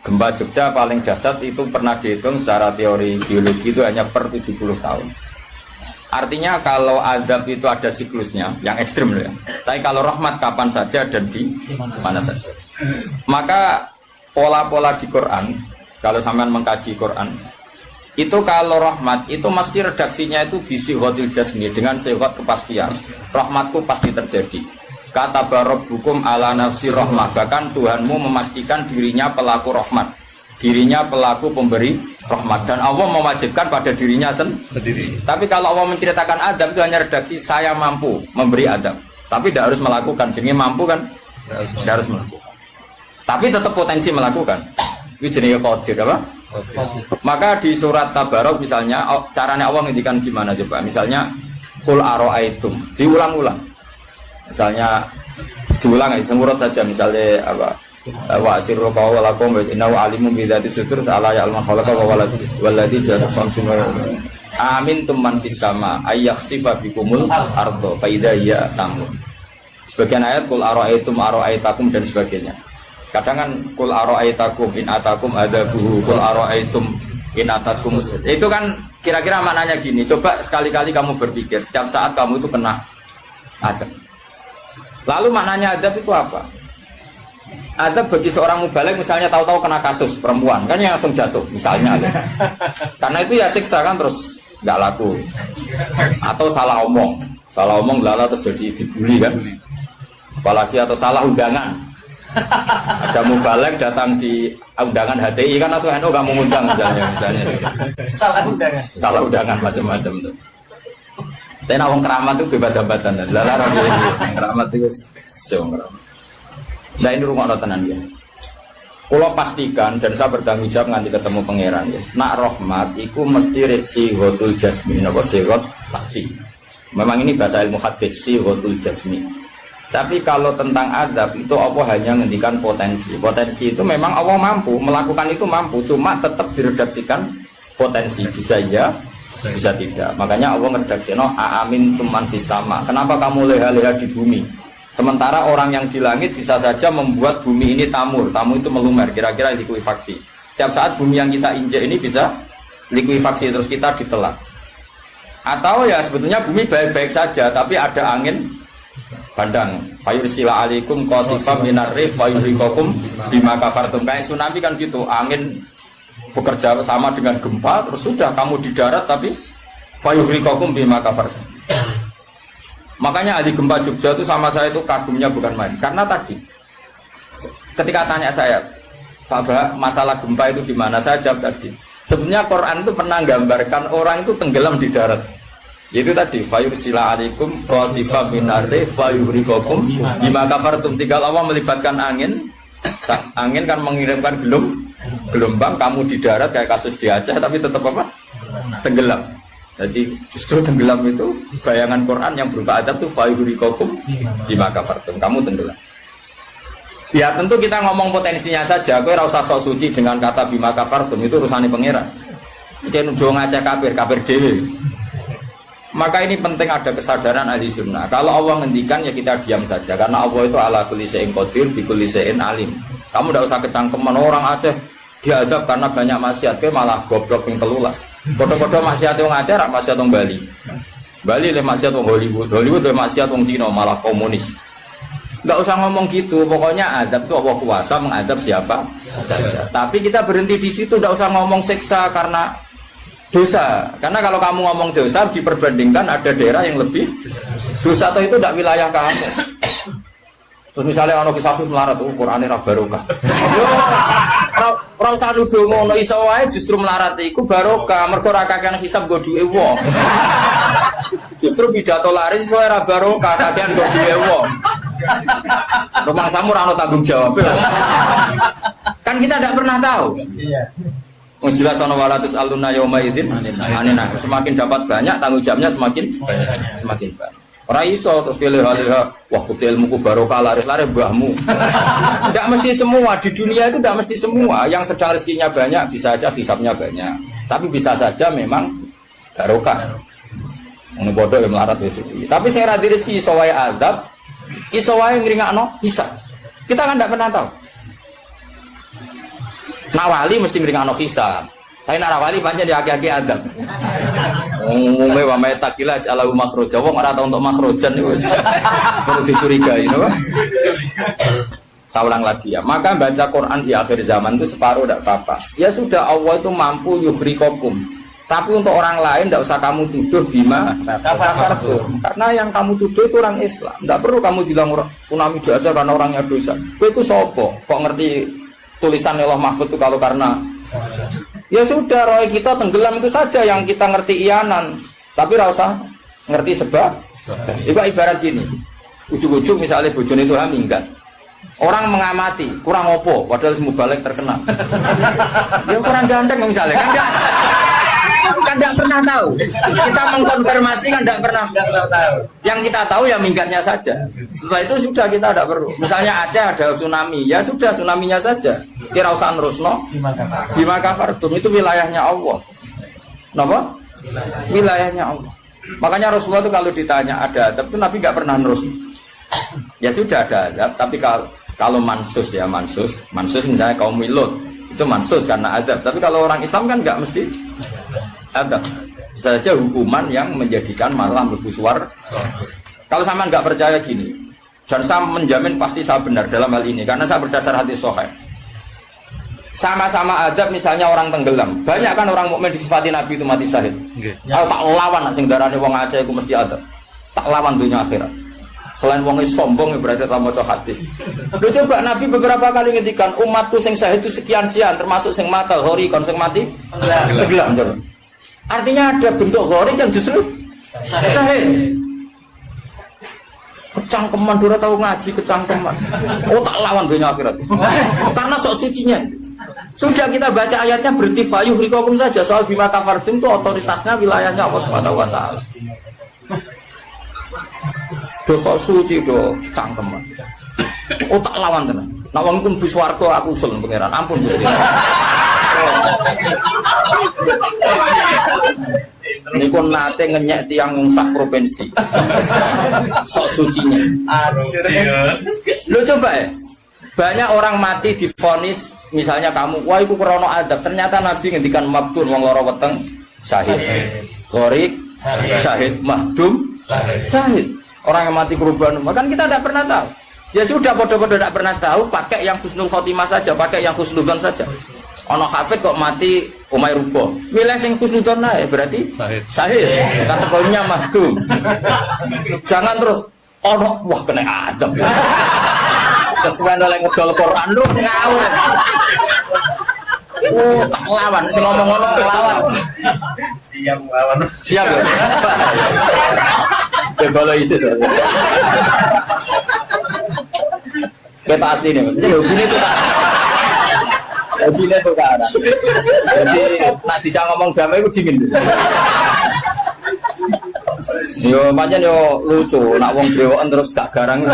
Gempa Jogja paling dahsyat itu pernah dihitung secara teori geologi itu hanya per 70 tahun. Artinya kalau adab itu ada siklusnya, yang ekstrim loh ya. Tapi kalau rahmat kapan saja dan di mana saja. Maka pola-pola di Quran, kalau sampean mengkaji Quran, itu kalau rahmat itu mesti redaksinya itu bisi hotil jasmi dengan sehot kepastian. Rahmatku pasti terjadi. Kata barabbukum ala nafsi rahmah, bahkan Tuhanmu memastikan dirinya pelaku rahmat, dirinya pelaku pemberi rahmat, dan Allah mewajibkan pada dirinya sendiri. Tapi kalau Allah menceritakan adab itu hanya redaksi saya mampu memberi adab, tapi tidak harus melakukan. Jenenge mampu kan tidak harus melakukan, tapi tetap potensi melakukan. Itu jenenge qadir apa? Maka di surat Tabarok misalnya caranya Allah ngendikan gimana coba? Misalnya qul ara'aitum, diulang-ulang. Misalnya diulang semurut saja, misalnya apa? Wa sirru qawlakum wa innahu alimun bi dzati sudur ala ya'lamu khalaqa wa walladzi ja'ala khamsun amintum man fis sama ayakhsifa bikumul ardo fa idza hiya tamur. Sebagian ayat qul ara'aitakum dan sebagainya. Kadang kan qul ara'aitakum in atakum adabuhu qul ara'aitum in atakum. Itu kan kira-kira maknanya gini, coba sekali-kali kamu berpikir setiap saat kamu itu kena adab. Lalu maknanya adab itu apa? Adab bagi seorang mubaligh misalnya tahu-tahu kena kasus perempuan kan yang langsung jatuh misalnya ada. Karena itu ya siksa kan terus nggak laku. Atau salah omong lala terus jadi dibully kan. Apalagi atau salah undangan. Ada mubaligh datang di undangan HTI kan langsung NU nggak mengundang misalnya. Salah undangan macam-macam tuh. Tapi nawang keramat itu bebas jabatan. Lala keramat itu jauh keramat. Nah ini rumah tenan ya. Kalau pastikan dan saya bertanggung jawab nanti ketemu pangeran ya. Nak rahmat itu mesti sihotul jasmi, apa sihot pasti. Memang ini bahasa ilmu hadis sihotul jasmi. Tapi kalau tentang adab itu Allah hanya ngendikan potensi. Potensi itu memang Allah mampu melakukan itu mampu, cuma tetap diredaksikan potensi bisa ya. Bisa tidak. Makanya Allah ngeredaksino aamin tuman fis sama. Kenapa kamu leha-leha di bumi? Sementara orang yang di langit bisa saja membuat bumi ini tamur. Tamu itu melumer, kira-kira likuifaksi. Setiap saat bumi yang kita injek ini bisa likuifaksi terus kita ditelan. Atau ya sebetulnya bumi baik-baik saja, tapi ada angin bandang. Fayursila alaikum qasifam minar rih fayurikakum bima kafartum. Kayak tsunami kan gitu, angin bekerja sama dengan gempa, terus sudah kamu di darat tapi fayuhrikakum bima kafartum. Makanya ahli gempa Jogja itu sama saya itu kagumnya bukan main. Karena tadi ketika tanya saya, Pak Bah, masalah gempa itu gimana? Saya jawab tadi, sebenarnya Quran itu pernah gambarkan orang itu tenggelam di darat. Itu tadi fayursila alaikum qasifam minar rih fayuhrikakum bima kafartum. Tinggal Allah melibatkan angin. Angin kan mengirimkan gelombang, kamu di darat kayak kasus di Aceh tapi tetap apa? Tenggelam. Jadi justru tenggelam itu bayangan Quran yang berupa adab itu fayuhrikakum bima kafartum, kamu tenggelam. Ya tentu kita ngomong potensinya saja, kowe ora usah sok suci dengan kata bima kafartum, itu urusannya pangeran. Iki nuduh ngajak kafir dhewe. Maka ini penting ada kesadaran ahli sunnah. Kalau Allah ngendikan ya kita diam saja, karena Allah itu ala kulli syai'in qadir bi kulli syai'in alim. Kamu tidak usah kecangkeman orang Aceh diadab karena banyak maksiat, ke malah goblok yang telulas. Foto-foto maksiat yang Aceh, rak maksiat yang Bali. Bali le maksiat yang Hollywood le maksiat yang Cina malah komunis. Tidak usah ngomong gitu. Pokoknya adab itu Allah kuasa mengadab siapa saja. Tapi kita berhenti di situ, tidak usah ngomong siksa karena dosa. Karena kalau kamu ngomong dosa diperbandingkan ada daerah yang lebih dosa atau itu tidak wilayah kamu. Terus misalnya ono kisah melarat Qur'ane ra barokah. Yo ora usah nuduh ngono, iso wae justru melarat iku barokah, mergo ora kakean hisab go duwe wong. Justru pidato laris iso ora barokah, kakean go duwe wong. Rumah samu ora ono tanggung jawab. Kan kita tidak pernah tahu. Iya. Jelas ono walatus aluna yauma idzin anina. Semakin dapat banyak tanggung jawabnya semakin banyak. Ora iso terus pilih-pilih wah bukti ilmuku barokah laris-laris mbahmu. Tidak mesti semua di dunia itu tidak mesti semua yang sedang rezekinya banyak bisa saja hisabnya banyak. Tapi bisa saja memang barokah. Ngono bodoh yang melarat wis. Tapi sing ra rezeki iso wae azab, iso wae ngringakno hisab. Kita kan tidak pernah tahu. Nak wali mesti ngringakno hisab. Tapi nak wali pancen di aki-aki azab. Umume wa may takila ala makhraja. Wong ora tau untuk makhrajan iku wis perlu dicurigai, no? Saya ulang lagi ya. Maka baca Quran di akhir zaman itu separuh tidak apa-apa. Ya sudah, Allah itu mampu yugrikokum. Tapi untuk orang lain tidak usah kamu tuduh bima kafartum. Karena yang kamu tuduh itu orang Islam. Tidak perlu kamu bilang tsunami aja karena orangnya dosa. Itu sopo. Kok ngerti tulisan Allah Mahfud itu kalau karena ya sudah, roh kita tenggelam itu saja yang kita ngerti iyanan. Tapi rasa ngerti sebab. Itu ibarat gini. Ujung-ujung misalnya bojone itu minggat. Orang mengamati, kurang opo, padahal semua balik terkenal. Ya kurang ganteng misalnya, kan enggak pernah tahu. Kita mengkonfirmasi kan enggak pernah tahu. Yang kita tahu ya minggatnya saja. Setelah itu sudah kita tidak perlu. Misalnya Aceh ada tsunami, ya sudah tsunaminya saja. Kira usah nerusno. Bima kafartum itu wilayahnya Allah. Kenapa? Wilayahnya Allah. Makanya Rasulullah itu kalau ditanya ada adab itu Nabi enggak pernah nerus. Ya sudah ada adab, tapi kalau mansus ya mansus misalnya kaum Lut itu mansus karena adab. Tapi kalau orang Islam kan nggak mesti adab. Bisa saja hukuman yang menjadikan malah mlebu swarga. Kalau sama nggak percaya gini, dan saya menjamin pasti saya benar dalam hal ini karena saya berdasar hadis sahih. Sama-sama adab, misalnya orang tenggelam, banyak kan orang mukmin disifati Nabi itu mati syahid. Kalau tak lawan sing darane wong Aceh iku mesti adab. Tak lawan dunia akhirat. Selain wong sombong berarti tak maca hadis. Lu coba Nabi beberapa kali ngendikan umatku sing syahid itu sekian termasuk sing mata hori kon sing mati tenggelam. Artinya ada bentuk hori yang justru syahid. Kecangkeman dora tahu ngaji kecangkeman. Oh tak lawan dunia akhirat. Karena sok sucinya. Sudah kita baca ayatnya berarti fayuh rikokum saja soal bima kafartum itu otoritasnya wilayahnya Allah Subhanahu wa taala. Dosa suci do cangkeman. Oh tak lawan tenan. Nek wong pun bis warga aku usul pangeran. Ampun Gusti. Niku nate ngenyek tiang sak provinsi. Sok sucinya. Lu coba ya. Banyak orang mati divonis misalnya kamu, wah iku krana adab. Ternyata Nabi ngendikan mabdur wong lara weteng syahid. Gharik syahid, mahdum syahid. Orang yang mati korban, kan kita tidak pernah tahu. Ya sudah, bodoh-bodoh tidak pernah tahu. Pakai yang husnul khotimah saja, pakai yang husnudzon saja. Ono hafid kok mati umay rubo, milih sing husnudzon naik berarti sahih. Kategorinya mahdum. Jangan terus ono wah kena azab. Kesuwen oleh ngedol Quran lu ngawur. Oh, tak lawan, sing ngomong-ngomong lawan. Siap lawan. Siap ya. Kalau ISIS kita asli nih, maksudnya begini tuh kan, begini tuh kan. Jadi nanti jangan ngomong damai itu dingin. Yo macam yo lucu, nak wong brewokan terus gak garang.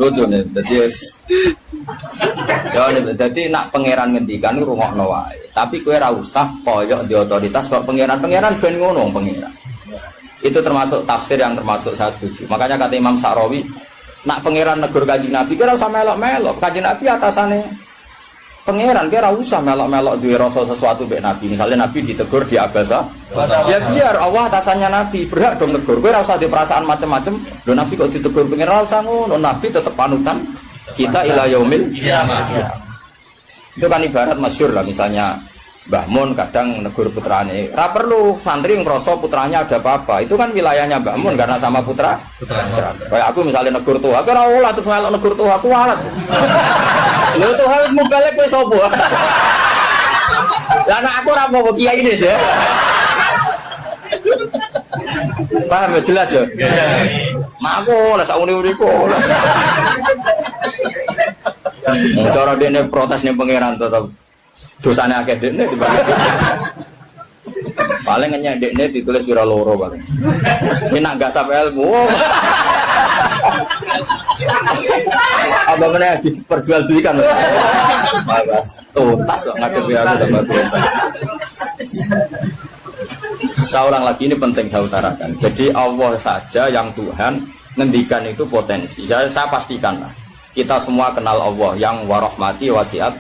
Lucu nih, jadi nak pangeran ngendikan itu rungokno wae. Tapi kowe ora usah koyok di otoritas kok pangeran ben ngono pangeran. Itu termasuk tafsir yang termasuk saya setuju. Makanya kata Imam Sa'rawi, nak pangeran negur Kanjeng Nabi kira usah melok-melok. Kanjeng Nabi atasane pangeran kira usah melok-melok duwe rasa sesuatu mbek Nabi. Misalnya Nabi ditegur di Abasa, ya biar Allah atasannya Nabi, berhak dong negur. Kowe ora usah di perasaan macam-macam. Lho Nabi kok ditegur pangeran ora usah ngono. Nabi tetep panutan kita ila yaumil kiamah. Itu kan ibarat masyhur lah, misalnya Mbah Mun kadang negur putrane, ra perlu santri ngrasa putranya ada apa-apa. Itu kan wilayahnya Mbah Mun karena sama putra. Kayak aku misalnya negur tuh, aku ora olah terus ngelok negur tuh aku walat. Lho tuh harus mubalek kowe sapa? Lah nek aku ora mau kiai ini aja. Paham ya, jelas ya? Mak aku lah sak uni-uniku. Cara dene protes ning pangeran tetep dosane akeh dene dibanding. Paling ngenyek dekne ditulis wira loro paling. Ini nak gasap ilmu. Apa meneh diperjualbelikan. Bagus. Tuntas kok ngadepi aku sama dosa. Saya ulang lagi, ini penting saya utarakan. Jadi Allah saja yang Tuhan ngendikan itu potensi. Saya pastikan lah. Kita semua kenal Allah yang warahmati wasiat.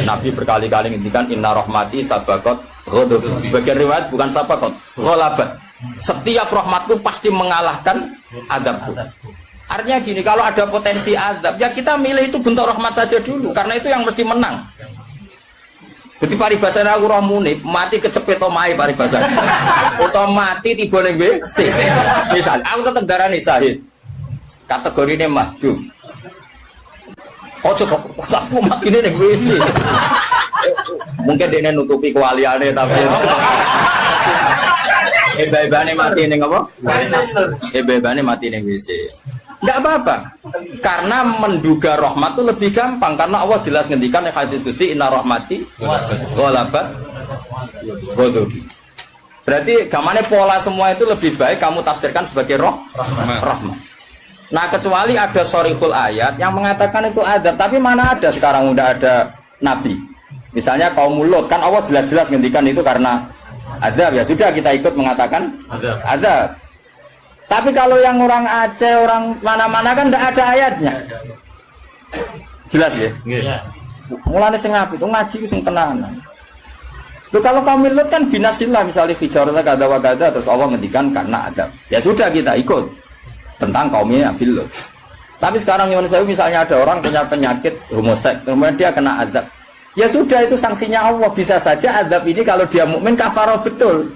Nabi berkali-kali ngendikan inna rahmati sabaqat ghadab. Sebagian riwayat bukan sabaqat, ghalabat. Setiap rahmatku pasti mengalahkan azabku. Artinya gini, kalau ada potensi azab, ya kita milih itu bentuk rahmat saja dulu, karena itu yang mesti menang. Jadi paribasane aku roh munib, mati kecepet omahe paribasane. Utawa mati tiba ning WC. Misal aku tetep darani syahid. Kategorine mahdum. Ojo kok aku makine ning WC. Mungkin dia nutupi kewaliane tapi ebane mati ning apa? Ebane mati ning WC. Enggak apa-apa. Karena menduga rahmat itu lebih gampang karena Allah jelas ngendikan ning hadis qudsi inna rahmati ghalabat ghadabi. Berarti gamane pola semua itu lebih baik kamu tafsirkan sebagai rahmat. Nah kecuali ada sorihul ayat yang mengatakan itu adab, tapi mana ada sekarang udah ada nabi. Misalnya kaum Lut kan Allah jelas-jelas ngendikan itu karena adab, ya sudah kita ikut mengatakan adab. Tapi kalau yang orang Aceh, orang mana-mana kan tidak ada ayatnya. Jelas ya? Mulane sing apik itu ngaji sing tenanan. Loh kalau kaum Lut kan binasillah misalnya hijarah kada wa kada terus Allah ngendikan karena adab. Ya sudah kita ikut tentang kaumnya Nabi Lut. Tapi sekarang Yunus misalnya ada orang punya penyakit homoseks, kemudian dia kena azab. Ya sudah itu sanksinya Allah. Bisa saja azab ini kalau dia mukmin kafarah betul.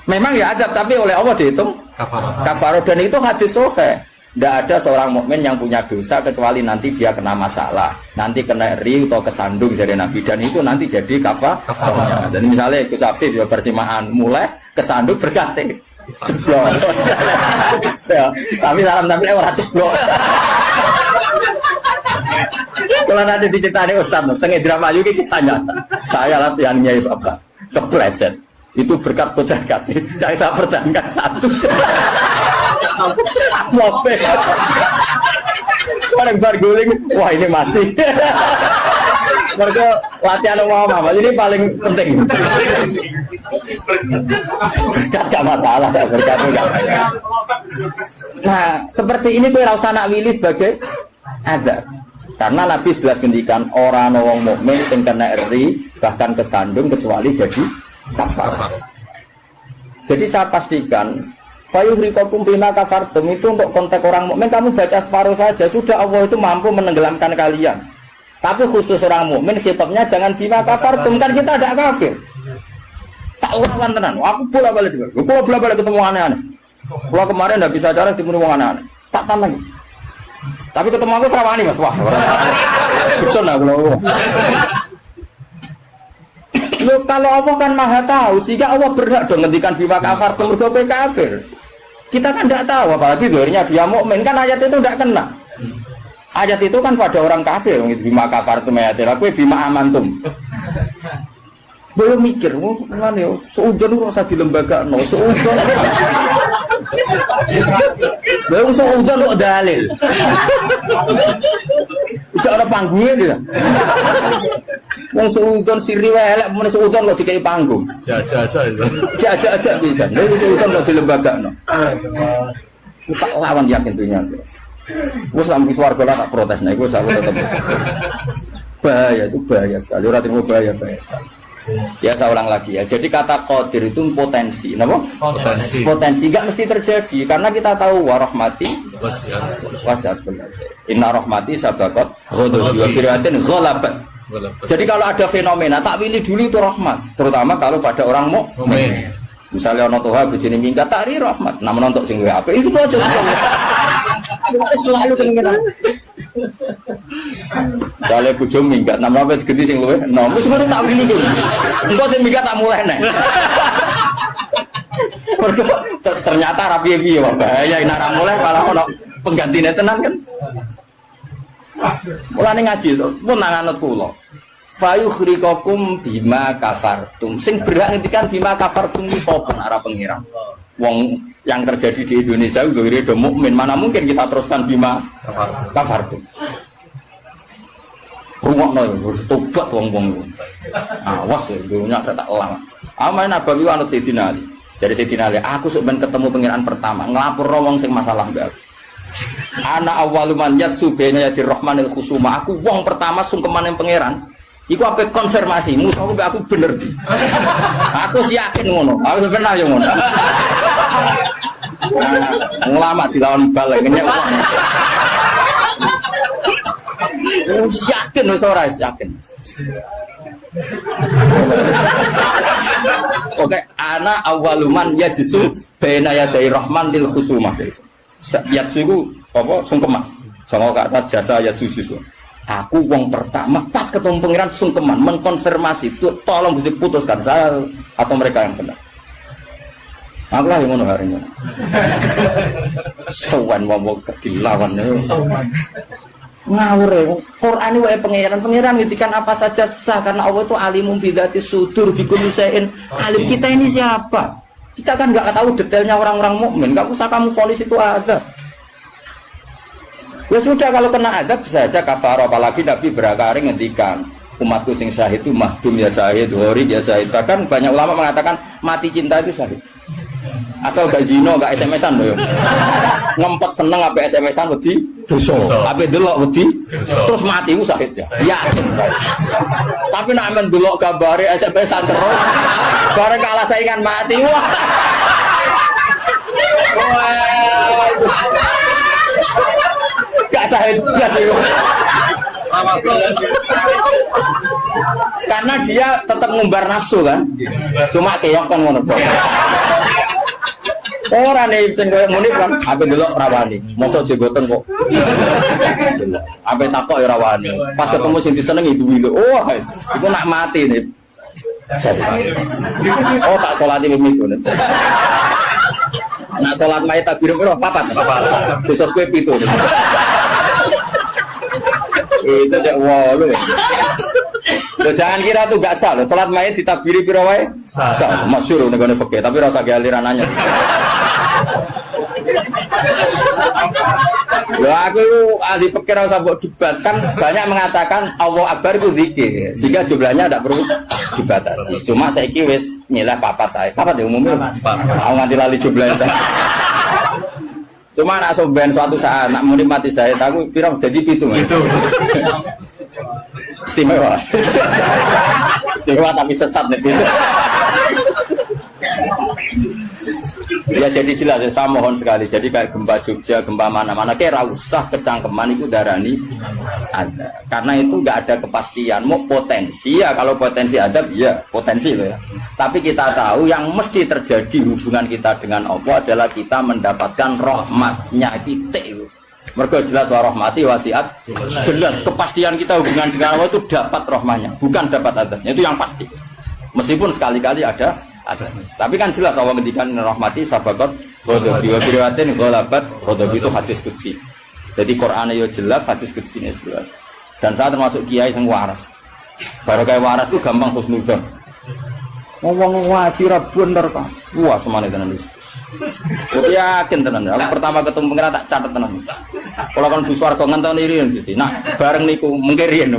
Memang ya azab tapi oleh Allah dihitung kafarah dan itu hadis sahih. Tidak ada seorang mukmin yang punya dosa kecuali nanti dia kena masalah, nanti kena ri atau kesandung dari Nabi dan itu nanti jadi kafarah. Dan misalnya Gus Afif ya persimaan mulai kesandung berganti. Ya, tapi salam tapi orang ceblok. Kalau nanti diceritain Ustaz, tengah drama juga kisahnya. Saya latihan nyai bapak, kepleset. Itu berkat kocar kati. Saya pertahankan satu. Mope. Orang berguling, wah ini masih. Mereka latihan apa? Ini paling penting. Berkat gak masalah, berkat enggak. Nah, seperti ini tuh rasa nak willy sebagai ada. Karena Nabi jelas ngendikan orang wong mukmin sing kena eri bahkan kesandung kecuali jadi kafar. Jadi saya pastikan fayuhrikakum bima kafartum itu untuk konteks orang mukmin kamu baca separuh saja sudah Allah itu mampu menenggelamkan kalian. Tapi khusus orang mukmin khitabnya jangan bima kafartum kan kita ada kafir. Tak lawan tenan. Aku bola-balik juga. Aku bola-balik ketemu aneh-aneh. Kalau kemarin enggak bisa cara ketemu wong aneh-aneh. Tak tambah. Tapi ketemu aku serawani Mas. Wah. Betul lah kalau. Loh, kalau Allah kan maha tahu sehingga Allah berhak dong ngendikan bima kafartum mergo kafir. Kita kan tidak tahu apalagi doanya dia mukmin kan ayat itu tidak kena. Ayat itu kan pada orang kafir gitu bima kafartum ayatil aku bima amantum. Belum mikir, mana ya? Seudon rasa di lembaga, no seudon. Belum seudon lo dalil. Bisa ada panggungnya dia. Wong seudon siri welek, mana seudon lo dikai panggung. Jaja bisa. Lalu seudon lo di lembaga, no. Tak lawan yakin tuh nyata. Gue sampai suarga lah tak protes, nih gue selalu tetap bahaya itu bahaya sekali. Orang terima bahaya sekali. Ya saya ulang lagi ya. Jadi kata qadir itu potensi, kenapa? Potensi enggak mesti terjadi karena kita tahu warahmati wasiat. Inna rahmati sabaqat ghadabi wa firatin ghalabat. Jadi kalau ada fenomena tak pilih dulu itu rahmat, terutama kalau pada orang mukmin. Misalnya ono toha bojone minggat tak ri rahmat, namun untuk sing apa itu aja. Selalu kemungkinan. Soalnya bojo minggat, namun apa gede sing luwih. Nah, wis ngono tak pilih iki. Engko sing minggat tak mulai nek. Ternyata rapi piye wae bahaya nek ora mulai malah ono penggantine tenan kan. Mulane ngaji to, pun nang anut kula. Fayukhrikakum bima kafartum. Sing berhak ngendikan bima kafartum iki sapa arah pengira. Wong yang terjadi di Indonesia udah mukmin, mana mungkin kita teruskan bima kafartum. Rungokno yo tobat wong-wong. Awas ya dunya saya tak elang. Amae Nabawi anut Sayyidina Ali. Jadi Sayyidina Ali, aku sok ben ketemu pengiran pertama, nglapurno wong sing masalah mbak. Ana awwaluman yatsu baina yadir rahmanil khusuma. Aku wong pertama sungkeman yang pangeran. Iku apa konfirmasi, musuhku aku bener di. Aku sih yakin ngono. Aku pernah yo ngono. Ulama dilawan balik ngenyek. Yakin wis ora yakin. Oke, ana awaluman yajsu baina yaday rahman lil khusumah. Yajsu iku apa sungkeman. Sama kata jasa yajsu. Aku wong pertama pas ketemu pangeran sungkeman mengkonfirmasi itu tolong Gusti putuskan saya atau mereka yang benar. Aku lah yang ngono hari ini. Sowan wong kedilawan ngawur ya. Quran wae pangeran ngitikan apa saja sah karena Allah itu alimum bidzati sudur bikulli syai'in alim. Kita ini siapa? Kita kan nggak tahu detailnya orang-orang mukmin. Enggak usah kamu vonis itu ada. Ya sudah kalau kena adab saja kafar, apalagi Nabi berakari ngendikan umatku sing syahid itu mahdum ya syahid, horid ya syahid. Bahkan banyak ulama mengatakan mati cinta itu syahid. Asal gak zino, gak SMS-an loh. Ngempet seneng apa SMS-an wedi dosa. Apa delok wedi terus mati ku syahid ya. Yakin. Tapi nek men delok gambare SMS-an terus bareng kalah saingan mati. Wah. Gak syahid itu. Sama karena dia tetap ngumbar nafsu kan. Cuma keok kan ngono. Ora nih sing koyo muni kan ape delok rawani. Mosok jeboten kok. Ape takok ya rawani. Pas ketemu sing disenengi duwi lho. Oh, iku nak mati nih. Oh, tak salati mimiku. Nak salat mayit takbir piro? Papat. Khusus kowe 7. Itu cek walu. Jangan kira tuh gak sah loh. Salat mayit ditakbiri piro wae? Sah. Masyhur nek fikih, tapi rasa galiran nanya. Ya aku ahli fikih rasa mbok debat kan banyak mengatakan Allah Akbar itu zikir sehingga jumlahnya tidak perlu dibatasi. Cuma saiki wis nyilah papat ae. Papat ya umumnya. Aku nganti lali jumlahnya. Cuma nak soben suatu saat nak menikmati saya aku kira jadi itu. Istimewa. Istimewa tapi sesat nih. Ya jadi jelas ya, saya mohon sekali. Jadi kayak gempa Jogja, gempa mana-mana kayak usah kecangkeman itu darani ada. Karena itu nggak ada kepastian. Mau potensi ya, kalau potensi ada ya potensi loh ya. Tapi kita tahu yang mesti terjadi hubungan kita dengan Allah adalah kita mendapatkan rahmatnya kita. Mereka jelas rahmati wasiat. Jelas kepastian kita hubungan dengan Allah itu dapat rahmatnya, bukan dapat adabnya. Itu yang pasti. Meskipun sekali-kali ada. Tapi kan jelas Allah ngendikan rahmati sabaqat ghadabi wa biriwatin ghalabat ghadabi itu hadis qudsi. Jadi Quran ya jelas, hadis qudsi ini jelas. Dan saya termasuk kiai yang waras. Baru kayak waras itu gampang husnudzon. Ngomong ngaji ra bener Pak. Wah semane tenan wis. Aku yakin tenan. Aku pertama ketemu pengira tak catet tenan. Kalau kan Bu Swarga ngenteni riyen gitu. Nah, bareng niku mengke riyen.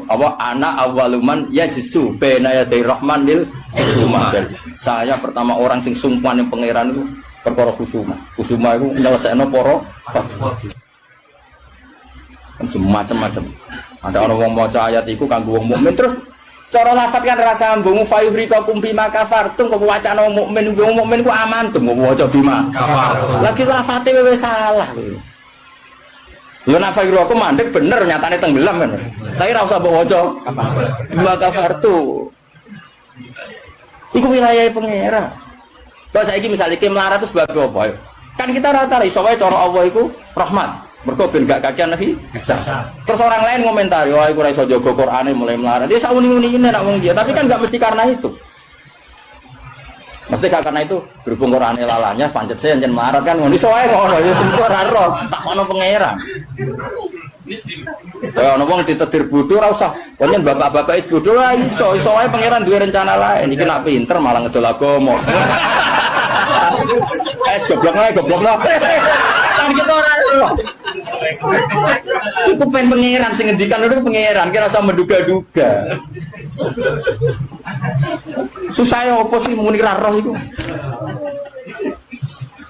Apa anak awaluman yajsu baina yaday rahman lil khusuma. Saya pertama orang sing sungkan yang pangeran itu perkara khusuma. Khusuma itu nyelesaikno para macam-macam. Ada orang wong maca ayat iku kanggo wong mukmin terus cara lafat kan rasa ambung fayuhrikakum bima kafartum kok wacana wong mukmin ku aman tuh mau waca bima kafartum. Lagi lafate wis salah kowe. Yo nak fayuhrikakum mandek bener nyatane tenggelam kan. Tapi ora usah mbok waca bima kafartum. Iku wilayah pangeran. Kok saiki misale iki melarat terus bab apa? Kan kita rata iso wae cara Allah iku rahmat. Mergo ben gak kakean nabi bisa. Terus orang lain komentari, wah iku ora iso jaga Qur'ane mulai melarat. Dia sauni-unine nak wong dia, tapi kan gak mesti karena itu. Mesti gak karena itu berhubung Qur'ane lalanya pancet saya njen melarat kan ngono iso wae ngono ya semua ora roh, tak ono pangeran. Ya ono wong ditetir bodho ora usah. Pancen bapak-bapak bodho ora iso wae pangeran duwe rencana lain. Iki nak pinter malah ngedol agama. Goblok lah. Kan kita ora roh. Itu pengen pangeran sing ngendikan itu pangeran kira usah menduga-duga. Susah ya apa sih muni ra roh iku.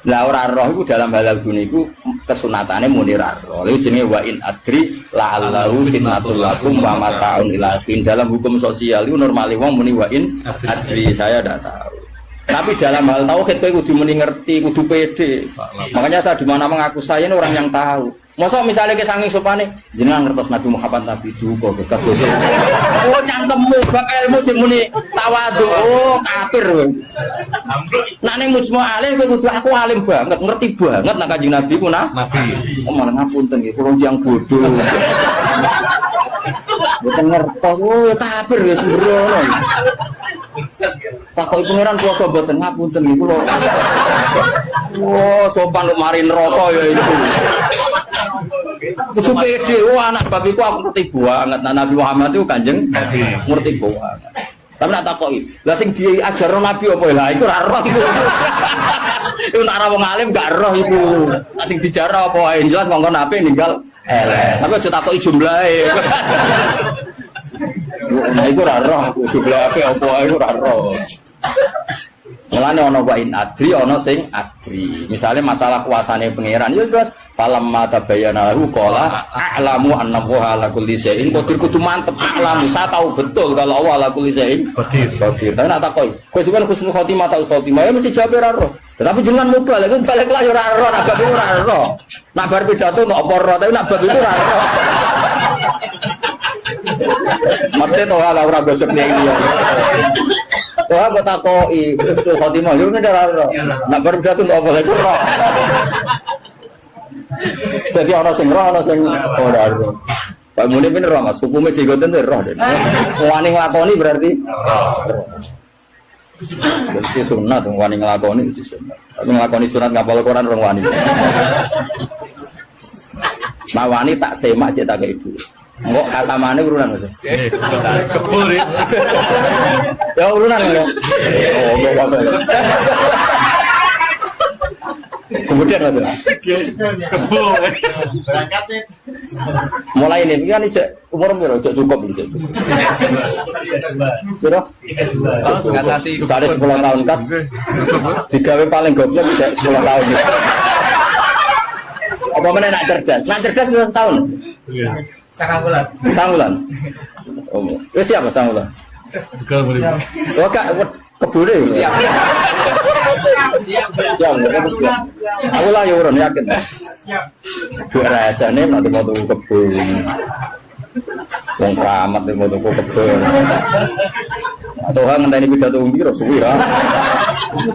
Lah ora roh iku dalam halal dunia iku kesunatane muni ra roh. Lha jenenge wa in adri la'allahu fitnatul lakum wa mata'un ila hin. Dalam hukum sosial itu normale wong muni wa in adri, saya ndak tahu. Tapi dalam hal tauhid kowe kudu muni ngerti, kudu pede. Makanya saya di mana mengaku saya ini orang yang tahu. Masa misalnya ke saking sopane jenengan ngertos Nabi Muhammad Nabi juga ke kabeh. Oh cangkemmu bab ilmu jemuni tawadhu. Oh kafir kowe. Nek ning mujma alim kowe kudu aku alim banget, ngerti banget nek Kanjeng Nabi ku Nabi. Oh malah ngapunten nggih kula tiyang bodoh. Mboten ngertos. Oh kafir ya sembrono. Takoki pangeran puasa mboten ngapunten nggih kula. Oh sopan kok mari neraka ya itu. Kudu pede, anak bab iku aku ngerti banget. Nah, Nabi Muhammad itu Kanjeng ngerti banget. Tapi nak takoki, lah sing diajarno Nabi apa lah iku ora roh iku. Iku nek ora wong alim gak roh iku. Lah sing dijarah apa wae jelas mongko Nabi ninggal elek. Tapi aja takoki jumlahe. Nah iku ora roh, jumlahe apa wae iku ora roh. Mulane ana wa in adri ana sing adri. Misale masalah kuasane pangeran ya jelas falamma tabayyana lahu qala a'lamu anna Allaha ala kulli syai'in qadir. Kudu mantep a'lamu, saya tahu betul kalau Allah ala kulli syai'in qadir. Tapi nak takoki, kowe sampeyan husnul khotimah ta khotimah ya mesti jawab ora roh. Tetapi jenengan mubal iku balik lah ya ora roh, nak bab iku ora roh. Nak bar pidato nok apa roh, tapi nak bab iku ora roh. Mesti to ala ora gojek ning iki. Wah, buat aku itu khotimah, itu adalah roh. Nak berpidato untuk apa lagi roh. Jadi orang sing roh, orang sing ora roh. Pak Muni bener roh mas, hukumnya jigoten itu roh. Wani ngelakoni berarti jadi sunat, wani ngelakoni itu sunat. Tapi ngelakoni sunat ngapal Quran orang wani. Nah wani tak semak cek tak kayak ibu. Enggak kata mana urunan mas? Kebul ya. Ya urunan ya. Oh enggak apa. Kemudian mas. Kebul. Mulai ini kan ijek umur berapa? Ijek cukup ijek. Berapa? Ngatasi. Sare 10 tahun kas. Digawe paling goblok ijek 10 tahun. Apa mana nak cerdas? Nak cerdas 1 tahun. Sangabulan. Sangulan. Oh, siapa Sangulan? Bukan boleh. Oh, Kak, kebule. Siap. Siap. Aku lah ya urun yakin. Siap. Dua rasane nanti mau tuku kebun. Wong keramat mau tuku kebun. Atau hang ngenteni pidato piro suwi ya.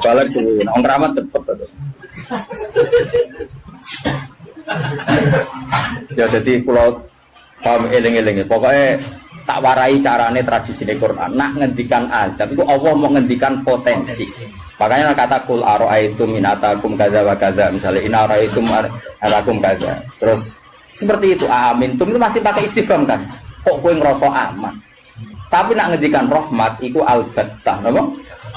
Balik suwi. Wong keramat cepet. Ya jadi pulau paham eling-eling. Pokoknya tak warai carane tradisi Quran. Nak ngendikan azab itu Allah mau ngendikan potensi. Makanya kata kul ara'aitum minatakum kadza wa kadza, misalnya in ara'aitum arakum kadza. Terus seperti itu amintum itu masih pakai istifham kan. Kok kowe ngrasa aman. Tapi nak ngendikan rahmat iku albattah, napa?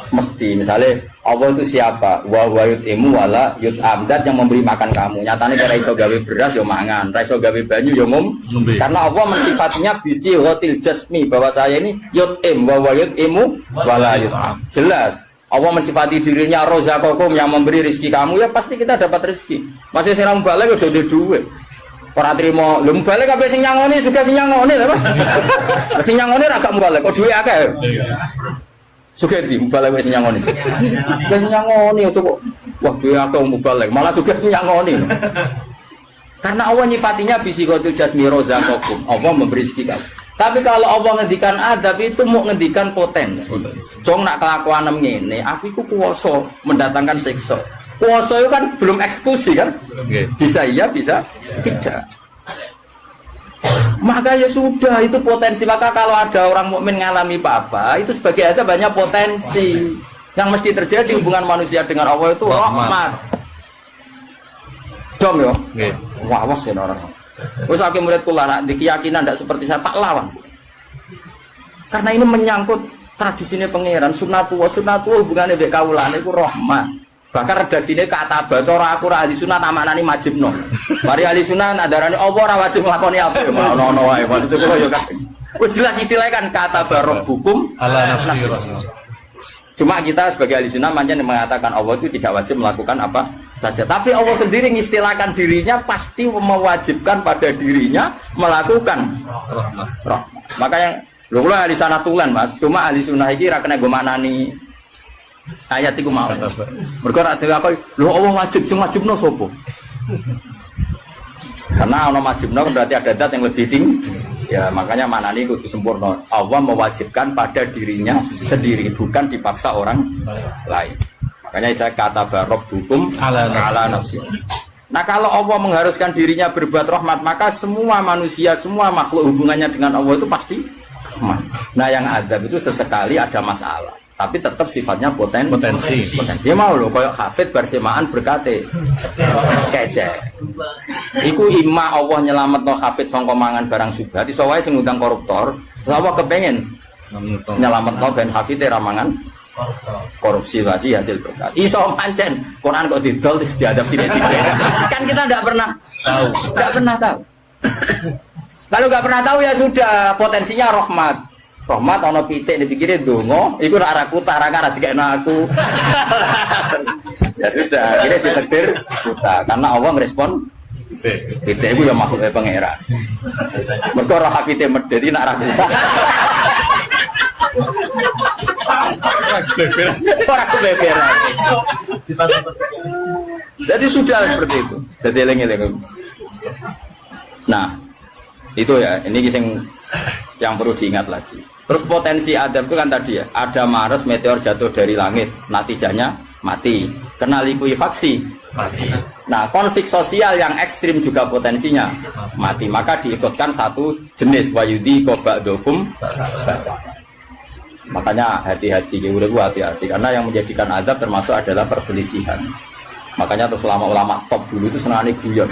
Mesti misalnya Allah itu siapa? Wa yut'imu wala yut'am, dat yang memberi makan kamu. Nyatane kira iso gawe beras yo mangan, ra iso gawe banyu yo ngombe. Karena Allah mensifatinya bisi ghatil jasmi, bahwa saya ini yut'im wa yut'imu wala yut'am. Jelas Allah mensifati dirinya rozaqakum, yang memberi rezeki kamu, ya pasti kita dapat rezeki. Masih sing balik udah ada duit. Ora trimo, lho balik kabeh sing nyangoni juga sing nyangoni lho Mas. Sing nyangoni ra gak balik, kok duwe akeh. Sugeti mubalek wis nyangoni. Wis nyangoni itu kok. Wah, dhewe akeh mubalek, malah sugeti nyangoni. Karena Allah nyifatinya bisikotul jasmi rozaqakum. Allah memberi rezeki kamu. Tapi kalau Allah ngendikan adab itu mau ngendikan potensi. Jong nak kelakuan ngene, aku iku kuwasa mendatangkan siksa. Kuwasa itu kan belum eksekusi kan? Bisa iya, bisa tidak. Maka ya sudah, itu potensi. Maka kalau ada orang mukmin ngalami apa-apa, itu sebagai ada banyak potensi yang mesti terjadi. Hubungan manusia dengan Allah itu rahmat. Dom yo, wawas ya orang. Wes akeh murid kula nak di keyakinan tidak seperti saya tak lawan. Karena ini menyangkut tradisinya pangeran, sunatu hubungannya dengan kaulane itu rahmat. Bahkan redaksine kata bacara aku ra ahli sunah tamaknani majibno. Mari ahli sunah nadarane apa ora wajib nglakoni apa ya ono wae. Maksud kula ya kan. Wis jelas istilahnya kan kata barabbukum ala nafsi. Cuma kita sebagai ahli sunnah mengatakan Allah itu tidak wajib melakukan apa saja. Tapi Allah sendiri mengistilahkan dirinya pasti mewajibkan pada dirinya melakukan rahmat. Maka yang lho kula ahli sanad tulen Mas, cuma ahli sunnah iki ra kena go maknani ayat iku mau. Mergo ra dhewe apa lho Allah wajib sing wajibno sapa? Karena ana wajibno berarti ada zat yang lebih tinggi. Ya makanya maknani kudu sempurna. Allah mewajibkan pada dirinya sendiri, bukan dipaksa orang lain. Makanya saya kata barok hukum ala nafsi. Nah kalau Allah mengharuskan dirinya berbuat rahmat, maka semua manusia, semua makhluk hubungannya dengan Allah itu pasti rahmat. Nah yang azab itu sesekali ada masalah, tapi tetap sifatnya potensi. Mau loh, kayak hafid bersemaan berkate kece. Iku ima Allah nyelamet no hafid sangka mangan barang subhat, iso wae sing ngundang koruptor, Allah kepengen nyelamet no ben hafid ramangan korupsi lagi hasil berkat. Iso pancen Quran kok didol terus diadab sini-sini. Kan kita tidak pernah tahu. Kalau nggak pernah tahu ya sudah, potensinya rahmat. Rahmat ono pitik dipikirin dongo, iku ora kuta ra dikekno aku. Ya sudah, akhirnya ditakdir kuta karena Allah ngerespon pitik iku ya makhluk pangeran. Mergo roh hafite medeni nak ra kuta. Orang kebeberan. Jadi sudah seperti itu. Jadi eleng-eleng. Nah, itu ya. Ini yang perlu diingat lagi. Terus potensi adab itu kan tadi ya. Ada Mars meteor jatuh dari langit, natijanya mati. Kena likuifaksi, mati. Nah, konflik sosial yang ekstrim juga potensinya mati. Maka diikutkan satu jenis wayudi kobakdokum basah. Makanya hati-hati, hati-hati karena yang menjadikan azab termasuk adalah perselisihan. Makanya terus ulama-ulama top dulu itu senangnya guyon.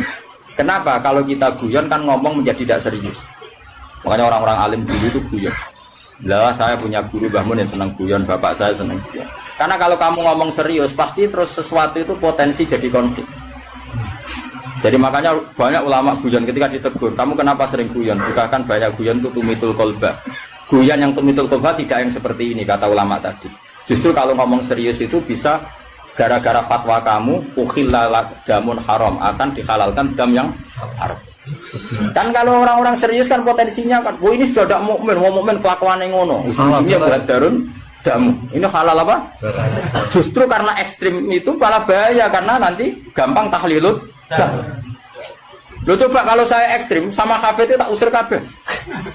Kenapa? Kalau kita guyon kan ngomong menjadi tidak serius. Makanya orang-orang alim dulu itu guyon. Lah saya punya guru Bahmun yang senang guyon, bapak saya senang guyon. Karena kalau kamu ngomong serius pasti terus sesuatu itu potensi jadi konflik. Jadi makanya banyak ulama guyon ketika ditegur, kamu kenapa sering guyon? Bukakan banyak guyon itu tumitul kolba. Guyon yang tumitul kolba tidak yang seperti ini kata ulama tadi. Justru kalau ngomong serius itu bisa gara-gara fatwa kamu ukhillalak damun haram, akan dihalalkan dam yang haram. Kan kalau orang-orang serius kan potensinya kan, ini sudah tidak mukmin, mau mukmin kelakuan yang ngono. Ujungnya buat darun damu. Ini halal apa? Justru karena ekstrim itu malah bahaya karena nanti gampang tahlilut. Lo coba kalau saya ekstrim sama hafid itu tak usir kabeh.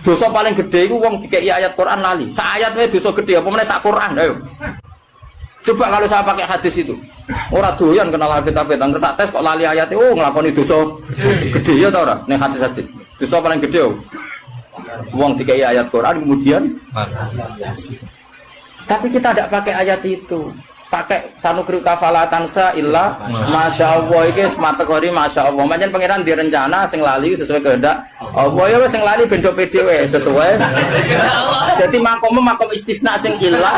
Dosa paling gede itu wong dikei ayat Quran lali. Sak ayat wae dosa gede apa meneh sak Quran ayo. Coba kalau saya pakai hadis itu. Ora doyan kenal hafid-hafid, nang tak tes kok lali ayatnya nglakoni dosa gede ya ta ora ning hadis-hadis. Dosa paling gede wong dikei ayat Quran kemudian tapi kita tidak pakai ayat itu. Pakai sanukri kafalatansa illa masya Allah ini materi masya Allah. Macam pangeran direncana sing lali sesuai kehendak Allah ya sing lali bendo PDW sesuai. Jadi makom istisna sing illa.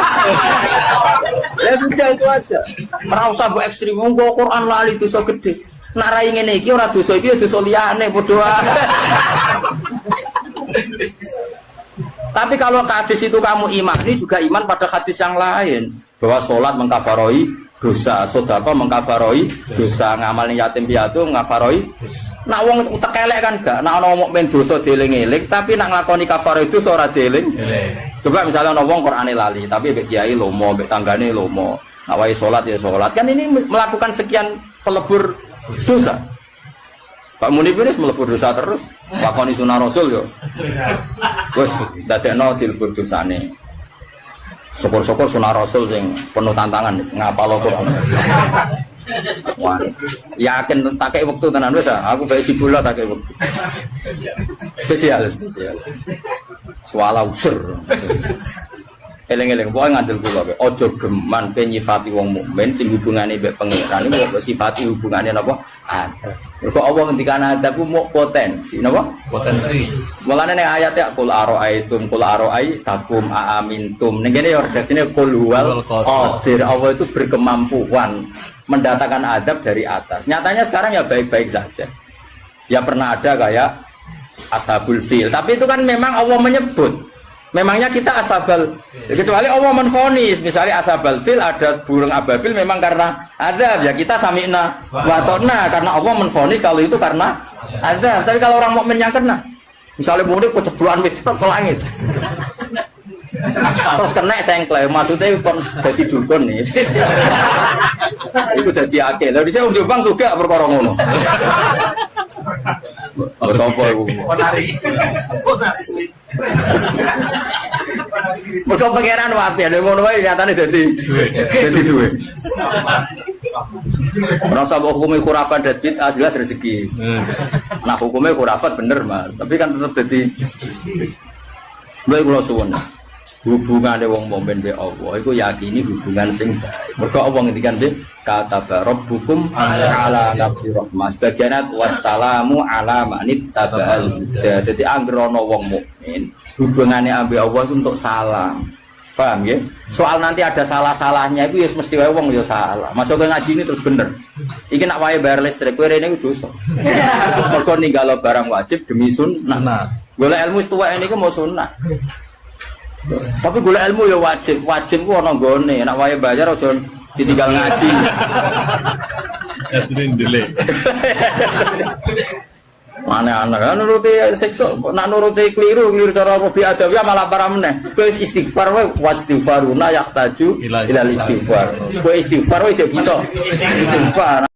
Ya sudah itu aja. Ora usah mbok ekstrem nggo Quran lali dosa gede. Nak rai ngene iki ora dosa iki dosa liyane padha ae. Tapi kalau hadis itu kamu imani juga iman pada hadis yang lain. Bahwa sholat mengkafaroi dosa, sedekah mengkafaroi dosa, ngamal yatim piatu mengkafaroi. Nak wong utek elek kan gak, nak ana mukmin dosa dieling-eling, tapi nak nglakoni kafaroi itu ora dieling. Coba misalnya ana wong Qur'ane lali, tapi mbek kiai lomo, mbek tanggane lomo. Nak wae sholat ya sholat. Kan ini melakukan sekian pelebur dosa. Pak Munib ini melebur dosa terus, lakoni sunah Rasul yo. Wes dadekno dilebur dosane. Syukur-syukur sunah Rasul sing penuh tantangan ngapal Quran. Wah, yakin tak kei wektu tenan wis aku bae sibula tak kei wektu. Spesial. Suala usur. Eleng-eleng pokoke ngandel kula wae. Aja geman nyifati wong mukmin sing hubungane mbek pangeran iki kok sifati hubungane napa? Ada. Kok Allah ngendikan ada ku mau potensi napa? Potensi. Mulane ning ayat ya qul araaitum qul araaitum aamintum. Ning kene ya redaksine qul huwal qadir. Allah itu berkemampuan mendatangkan adab dari atas. Nyatanya sekarang ya baik-baik saja. Ya pernah ada kayak ashabul fil, tapi itu kan memang Allah menyebut. Memangnya kita ashabal, kecuali Allah menfonis, misalnya ashabal fil ada burung ababil memang karena azab ya kita sami'na wa ata'na karena Allah menvonis kalau itu karena azab. Tapi kalau orang mukmin yang kena, misalnya murid kecebloan wedok ke langit. Terus kena sengklek, maksudnya kon dadi dukun nih. Iku dadi akeh. Lah dhisik wong Jombang juga perkara ngono. Apa iku? Ponari. Mergo pangeran wae lha ngono wae nyatane dadi duwe. Ora usah hukumnya khurafat dadi jelas rezeki. Nah hukumnya khurafat bener mah, tapi kan tetep dadi lha kula suwun. Hubungane wong mukmin be Allah iku yakini hubungan sing baik. Mergo Allah ngendikan de kata rabbukum ala nafsi rahmah. Sebagian wassalamu ala manit tabal. Dadi anggere ana wong mukmin, hubungane ambek Allah itu untuk salam. Paham ya? Soal nanti ada salah-salahnya itu ya mesti wae wong ya salah. Masuk ke ngaji ini terus bener. Iki nak wae bayar listrik kowe rene iku dosa. Mergo ninggalo barang wajib demi sunnah. Golek ilmu tuwek niku mau sunnah. Tapi golek ilmu ya wajib ku ana nggone, nek wae bayar aja ditinggal ngaji. Ngaji ndelek. Mana anak kan nuruti sekso, nak nuruti keliru cara Rabi Adawiyah malah parah meneh. Kowe istighfar wae wastighfaruna yahtaju ila istighfar. Kowe istighfar wae bisa istighfar.